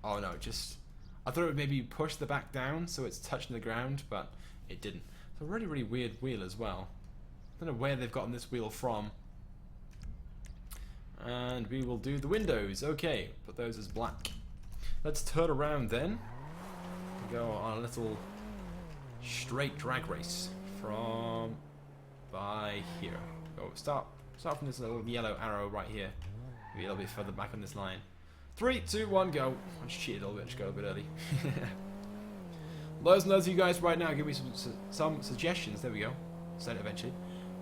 Oh no, just. I thought it would maybe push the back down so it's touching the ground, but it didn't. It's a really, really weird wheel as well. I don't know where they've gotten this wheel from. And we will do the windows. Okay, put those as black. Let's turn around then. Go on a little straight drag race from by here. Go start from this little yellow arrow right here. Maybe a little bit further back on this line. 3, 2, 1, go. I just cheated a little bit, just go a bit early. Loads and loads of you guys right now give me some suggestions. There we go. Said it eventually.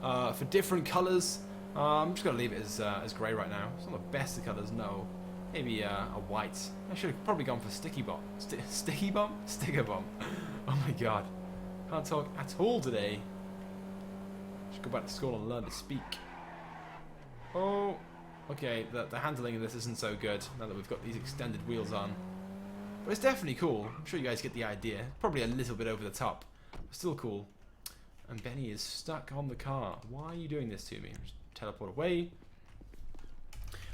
For different colours. I'm just going to leave it as grey right now. It's not the best of colours, no. Maybe a white. I should have probably gone for sticky bomb. Sticky bomb? Sticker bomb. Oh my god. Can't talk at all today. Should go back to school and learn to speak. Oh. Okay, the handling of this isn't so good now that we've got these extended wheels on. But it's definitely cool. I'm sure you guys get the idea. Probably a little bit over the top. But still cool. And Benny is stuck on the car. Why are you doing this to me? Just teleport away.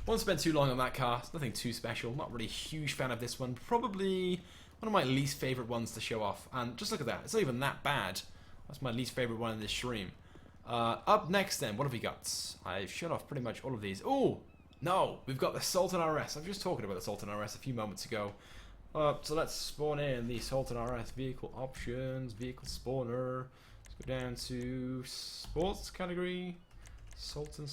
Won't spend too long on that car. It's nothing too special. Not really a huge fan of this one. Probably one of my least favourite ones to show off. And just look at that. It's not even that bad. That's my least favourite one in this stream. Up next then, what have we got? I've shut off pretty much all of these. Oh, no, we've got the Sultan RS. I was just talking about the Sultan RS a few moments ago. So let's spawn in the Sultan RS vehicle options, vehicle spawner. Let's go down to sports category. Sultan.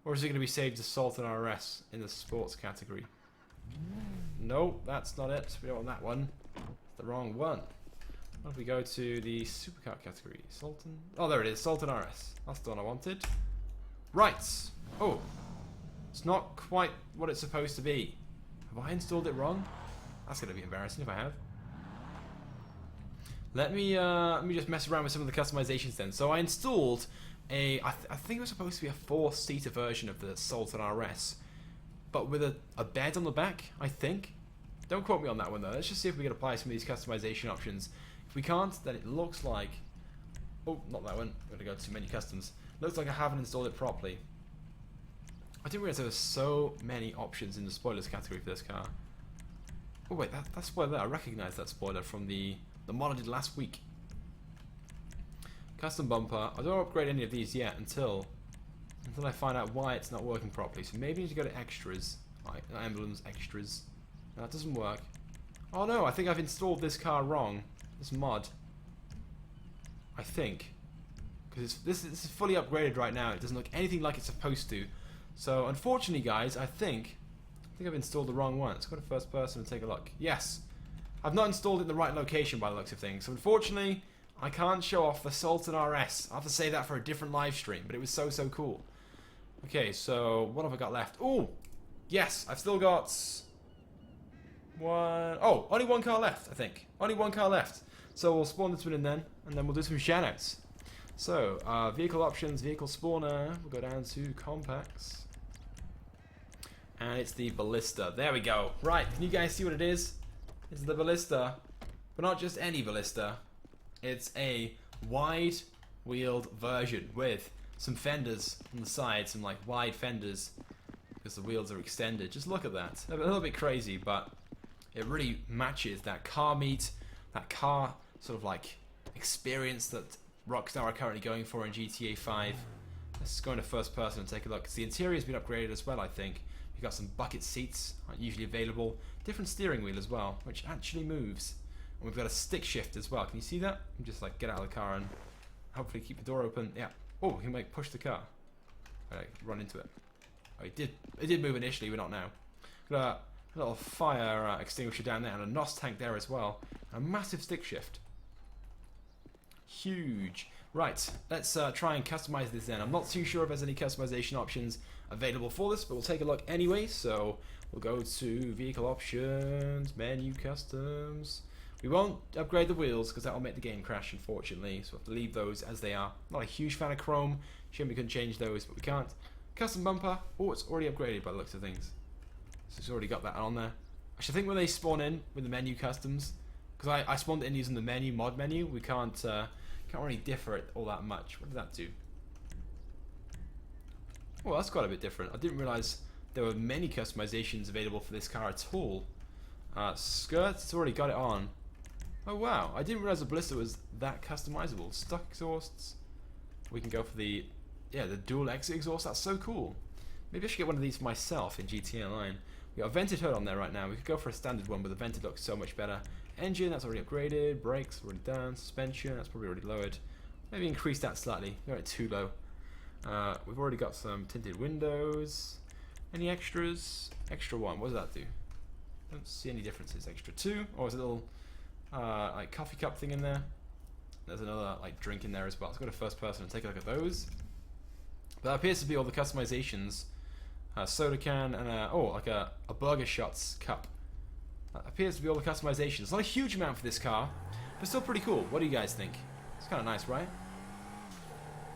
Or is it going to be saved as Sultan RS in the sports category? Nope, that's not it. We don't want that one. It's the wrong one. What if we go to the supercar category? Sultan. Oh, there it is. Sultan RS. That's the one I wanted. Right. Oh. It's not quite what it's supposed to be. Have I installed it wrong? That's going to be embarrassing if I have. Let me just mess around with some of the customizations then. So I installed I think it was supposed to be a 4-seater version of the Sultan RS. But with a bed on the back, I think. Don't quote me on that one though. Let's just see if we can apply some of these customization options. If we can't, then it looks like... Oh, not that one. I'm going to go to menu customs. Looks like I haven't installed it properly. I didn't realize there were so many options in the spoilers category for this car. Oh wait, that spoiler there, I recognize that spoiler from the mod I did last week. Custom bumper. I don't upgrade any of these yet until I find out why it's not working properly. So maybe I need to go to extras. Like emblems, extras. No, that doesn't work. Oh no, I think I've installed this car wrong. This mod. I think. Because this is fully upgraded right now. It doesn't look anything like it's supposed to. So unfortunately guys, I think I've installed the wrong one. Let's go to first person and take a look. Yes. I've not installed it in the right location by the looks of things. So unfortunately, I can't show off the Sultan RS. I'll have to say that for a different live stream, but it was so cool. Okay, so what have I got left? Oh, yes, I've still got one. Oh, only one car left, I think. Only one car left. So we'll spawn this one in then, and then we'll do some shoutouts. So, vehicle options, vehicle spawner. We'll go down to compacts. And it's the Ballista. There we go. Right, can you guys see what it is? It's the Ballista. But not just any Ballista. It's a wide-wheeled version with some fenders on the side, some like wide fenders because the wheels are extended. Just look at that. A little bit crazy, but it really matches that car meet, that car sort of like experience that Rockstar are currently going for in GTA 5. Let's go into first person and take a look. Because the interior has been upgraded as well, I think. You've got some bucket seats, aren't usually available. Different steering wheel as well, which actually moves. And we've got a stick shift as well. Can you see that? You just like get out of the car and hopefully keep the door open. Yeah. Oh, we can like push the car. Like, run into it. Oh, it did move initially, but not now. Got a little fire extinguisher down there and a NOS tank there as well. A massive stick shift. Huge. Right, let's try and customize this then. I'm not too sure if there's any customization options available for this, but we'll take a look anyway. So we'll go to vehicle options, menu customs. We won't upgrade the wheels because that'll make the game crash, unfortunately. So we'll have to leave those as they are. Not a huge fan of chrome. Shame we couldn't change those, but we can't. Custom bumper. Oh, it's already upgraded by the looks of things. So it's already got that on there. I should think when they spawn in with the menu customs, because I spawned in using the menu mod menu, we can't really differ it all that much. What did that do? Well, that's quite a bit different. I didn't realize there were many customizations available for this car at all. Skirts, it's already got it on. Oh wow, I didn't realize the Ballista was that customizable. Stock exhausts. We can go for the dual exit exhaust. That's so cool. Maybe I should get one of these for myself in GTA Online. We got a vented hood on there right now. We could go for a standard one, but the vented looks so much better. Engine, that's already upgraded. Brakes, already done. Suspension, that's probably already lowered. Maybe increase that slightly. Not too low. We've already got some tinted windows. Any extras? Extra one. What does that do? Don't see any differences. Extra two. Oh, there's a little like coffee cup thing in there. There's another like drink in there as well. Let's go to first person and take a look at those. But that appears to be all the customizations. Soda can and like a burger shots cup. That appears to be all the customizations. It's not a huge amount for this car, but still pretty cool. What do you guys think? It's kind of nice, right?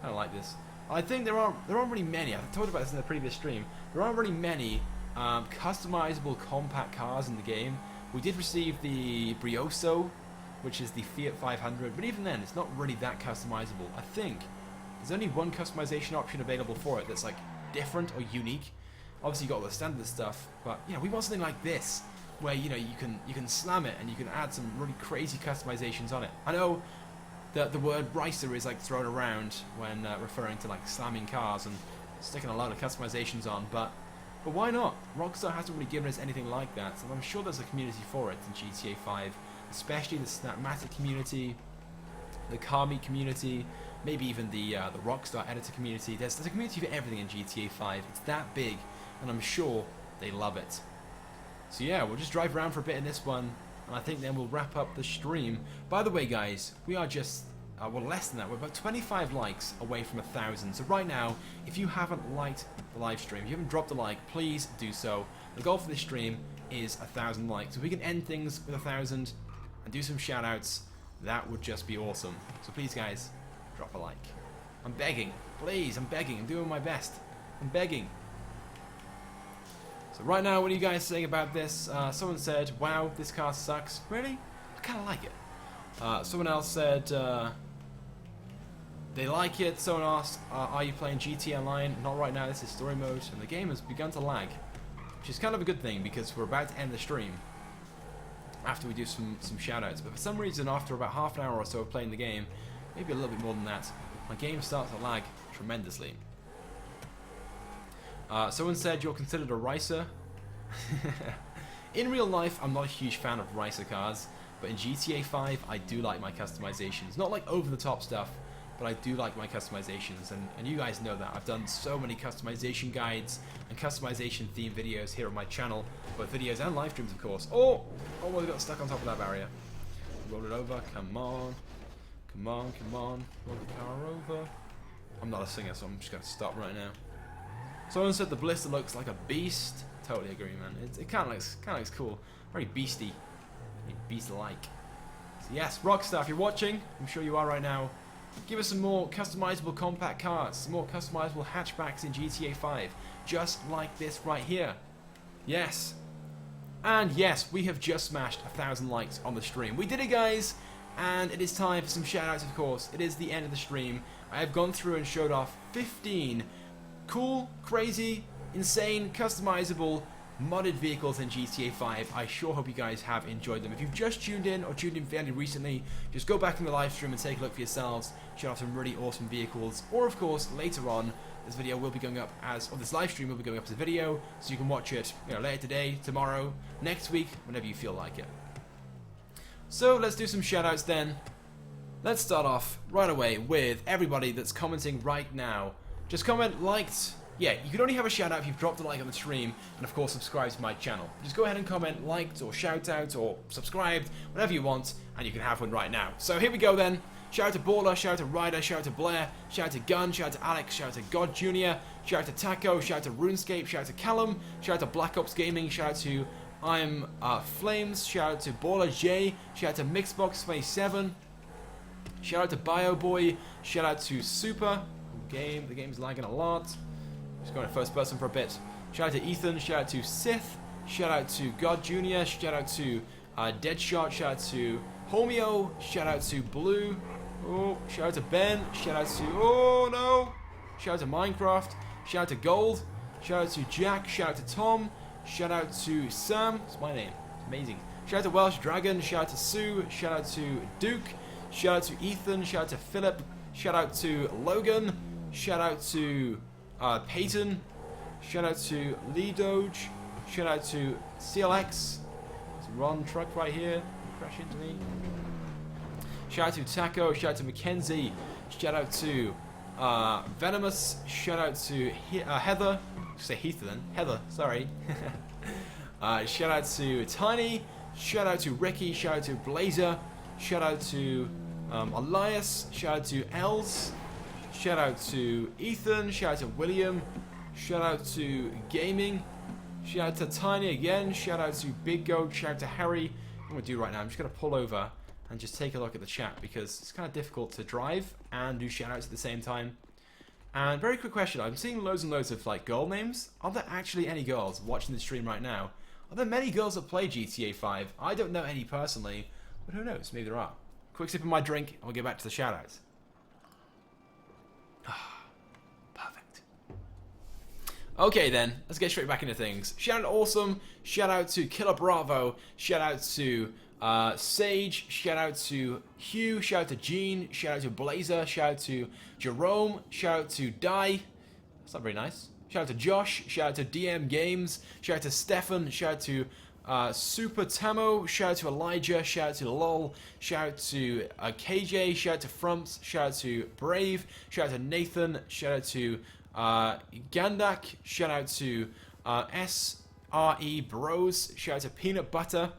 I don't like this. I think there aren't really many. I talked about this in the previous stream. There aren't really many customizable compact cars in the game. We did receive the Brioso, which is the Fiat 500, but even then, it's not really that customizable. I think there's only one customization option available for it that's like different or unique. Obviously, you got all the standard stuff, but we want something like this, where you can slam it and you can add some really crazy customizations on it. I know that the word racer is like thrown around when referring to like slamming cars and sticking a lot of customizations on, but why not? Rockstar hasn't really given us anything like that, so I'm sure there's a community for it in GTA 5, especially the Snapmatic community, the Car Meet community, maybe even the Rockstar editor community. There's a community for everything in GTA 5. It's that big, and I'm sure they love it. So yeah, we'll just drive around for a bit in this one, and I think then we'll wrap up the stream. By the way, guys, we are just well, less than that. We're about 25 likes away from 1,000. So right now, if you haven't liked the live stream, if you haven't dropped a like, please do so. The goal for this stream is 1,000 likes. If we can end things with 1,000 and do some shout outs, that would just be awesome. So please, guys, drop a like. I'm begging. Please, I'm begging. I'm doing my best. I'm begging. So right now, what are you guys saying about this? Someone said, wow, this car sucks. Really? I kind of like it. Someone else said they like it. Someone asked, are you playing GTA Online? Not right now, this is story mode, and the game has begun to lag, which is kind of a good thing because we're about to end the stream after we do some shoutouts. But for some reason, after about half an hour or so of playing the game, maybe a little bit more than that, my game starts to lag tremendously. Someone said you're considered a racer. In real life, I'm not a huge fan of racer cars, but in GTA 5, I do like my customizations. Not like over-the-top stuff, but I do like my customizations, and you guys know that. I've done so many customization guides and customization theme videos here on my channel, both videos and live streams, of course. Oh, we got stuck on top of that barrier. Roll it over, come on. Come on, come on. Roll the car over. I'm not a singer, so I'm just going to stop right now. Someone said the Ballista looks like a beast. Totally agree, man. It kind of looks cool. Very beasty. Very beast-like. So yes, Rockstar, if you're watching, I'm sure you are right now, give us some more customizable compact cars, some more customizable hatchbacks in GTA 5, just like this right here. Yes. And yes, we have just smashed 1,000 likes on the stream. We did it, guys, and it is time for some shoutouts, of course. It is the end of the stream. I have gone through and showed off 15 cool, crazy, insane, customizable, modded vehicles in GTA 5. I sure hope you guys have enjoyed them. If you've just tuned in or tuned in fairly recently, just go back in the live stream and take a look for yourselves. Show off some really awesome vehicles. Or of course, later on, this video will be going up or this live stream will be going up as a video, so you can watch it later today, tomorrow, next week, whenever you feel like it. So let's do some shoutouts then. Let's start off right away with everybody that's commenting right now. Just comment liked. Yeah, you can only have a shout out if you've dropped a like on the stream and of course subscribe to my channel. Just go ahead and comment liked or shout out or subscribed, whatever you want, and you can have one right now. So here we go then. Shout out to Baller, shout out to Ryder, shout out to Blair, shout out to Gun, shout out to Alex, shout out to God Jr., shout out to Taco, shout out to RuneScape, shout out to Callum, shout out to Black Ops Gaming, shout out to I'm Flames, shout out to Baller J, shout out to Mixbox 27, shout out to BioBoy, shout out to Super Game, the game's lagging a lot. Just going to first person for a bit. Shout out to Ethan, shout out to Sith, shout out to God Jr., shout out to Deadshot, shout out to Homeo, shout out to Blue, oh, shout out to Ben, shout out to, oh no, shout out to Minecraft, shout out to Gold, shout out to Jack, shout out to Tom, shout out to Sam, it's my name, it's amazing, shout out to Welsh Dragon, shout out to Sue, shout out to Duke, shout out to Ethan, shout out to Philip, shout out to Logan, shout out to Peyton, shout out to Lee Doge, shout out to CLX, there's a Ron truck right here, crash into me. Shout out to Taco, shout out to Mackenzie, shout out to Venomous, shout out to Heather, say Heather then, Heather, sorry. Shout out to Tiny, shout out to Ricky, shout out to Blazer, shout out to Elias, shout out to Els, shout out to Ethan, shout out to William, shout out to Gaming, shout out to Tiny again, shout out to Big Goat, shout out to Harry. What I'm going to do right now, I'm just going to pull over and just take a look at the chat because it's kind of difficult to drive and do shout outs at the same time. And very quick question, I'm seeing loads and loads of like girl names. Are there actually any girls watching the stream right now? Are there many girls that play GTA 5? I don't know any personally, but who knows, maybe there are. Quick sip of my drink and we'll get back to the shout outs. Perfect. Okay then, let's get straight back into things. Shout out to Awesome, shout out to Killer Bravo, shout out to Sage, shout out to Hugh, shout out to Gene, shout out to Blazer, shout out to Jerome, shout out to Di, that's not very nice, shout out to Josh, shout out to DM Games, shout out to Stefan, shout out to Super Tamo, shout out to Elijah, shout out to LOL, shout out to KJ, shout out to Frumps, shout out to Brave, shout out to Nathan, shout out to Gandak, shout out to SRE Bros, shout out to Peanut Butter,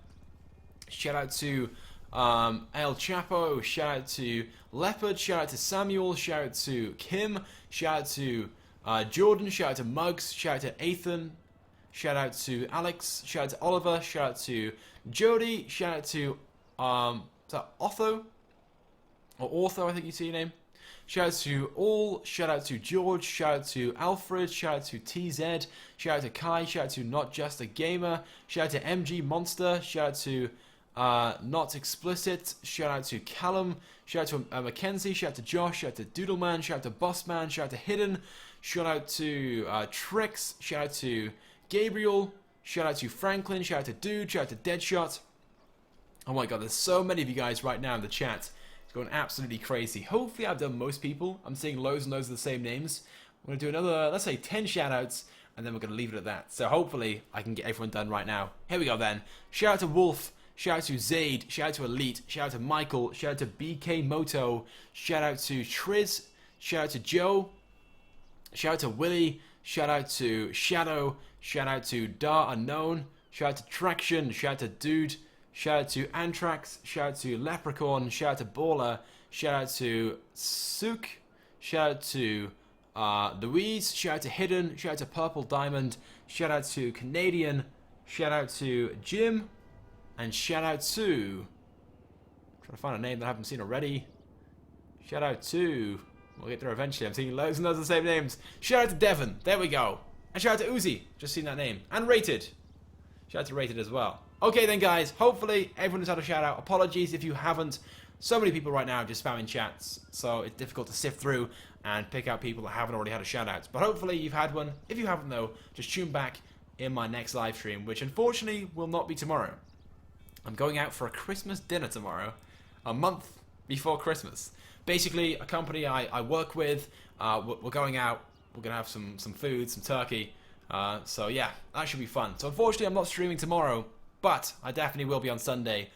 shout out to El Chapo, shout out to Leopard, shout out to Samuel, shout out to Kim, shout out to Jordan, shout out to Muggs, shout out to Ethan, shout out to Alex, shout out to Oliver, shout out to Jody, shout out to is that Otho? Or Ortho, I think you see your name. Shout out to all, shout out to George, shout out to Alfred, shout out to TZ, shout out to Kai, shout out to Not Just a Gamer, shout out to MG Monster, shout out to Not Explicit, shout out to Callum, shout out to Mackenzie, shout out to Josh, shout out to Doodleman, shout out to Bossman, shout out to Hidden, shout out to Trix, shout out to Gabriel, shout out to Franklin, shout out to Dude, shout out to Deadshot. Oh my god, there's so many of you guys right now in the chat. It's going absolutely crazy. Hopefully I've done most people. I'm seeing loads and loads of the same names. I'm going to do another, let's say 10 shoutouts, and then we're going to leave it at that. So hopefully I can get everyone done right now. Here we go then. Shout out to Wolf. Shout out to Zaid. Shout out to Elite. Shout out to Michael. Shout out to BK Moto. Shout out to Triz. Shout out to Joe. Shout out to Willie. Shout out to Shadow. Shout out to Dar Unknown. Shout out to Traction. Shout out to Dude. Shout out to Anthrax, shout out to Leprechaun, shout out to Baller, shout out to Sook, shout out to Louise, shout out to Hidden, shout out to Purple Diamond, shout out to Canadian, shout out to Jim, and shout out to, I'm trying to find a name that I haven't seen already, shout out to, we'll get there eventually, I'm seeing loads and loads of the same names, shout out to Devon, there we go, and shout out to Uzi, just seen that name, and Rated, shout out to Rated as well. Okay then guys, hopefully everyone has had a shout out. Apologies if you haven't. So many people right now just spamming chats, so it's difficult to sift through and pick out people that haven't already had a shout out. But hopefully you've had one. If you haven't though, just tune back in my next live stream, which unfortunately will not be tomorrow. I'm going out for a Christmas dinner tomorrow, a month before Christmas. Basically, a company I work with, we're going out, we're going to have some food, some turkey. So yeah, that should be fun. So unfortunately I'm not streaming tomorrow, but I definitely will be on Sunday.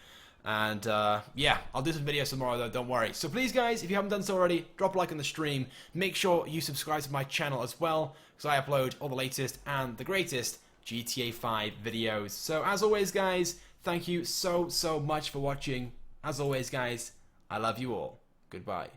And yeah, I'll do some videos tomorrow though, don't worry. So please guys, if you haven't done so already, drop a like on the stream. Make sure you subscribe to my channel as well, because I upload all the latest and the greatest GTA 5 videos. So as always guys, thank you so much for watching. As always guys, I love you all. Goodbye.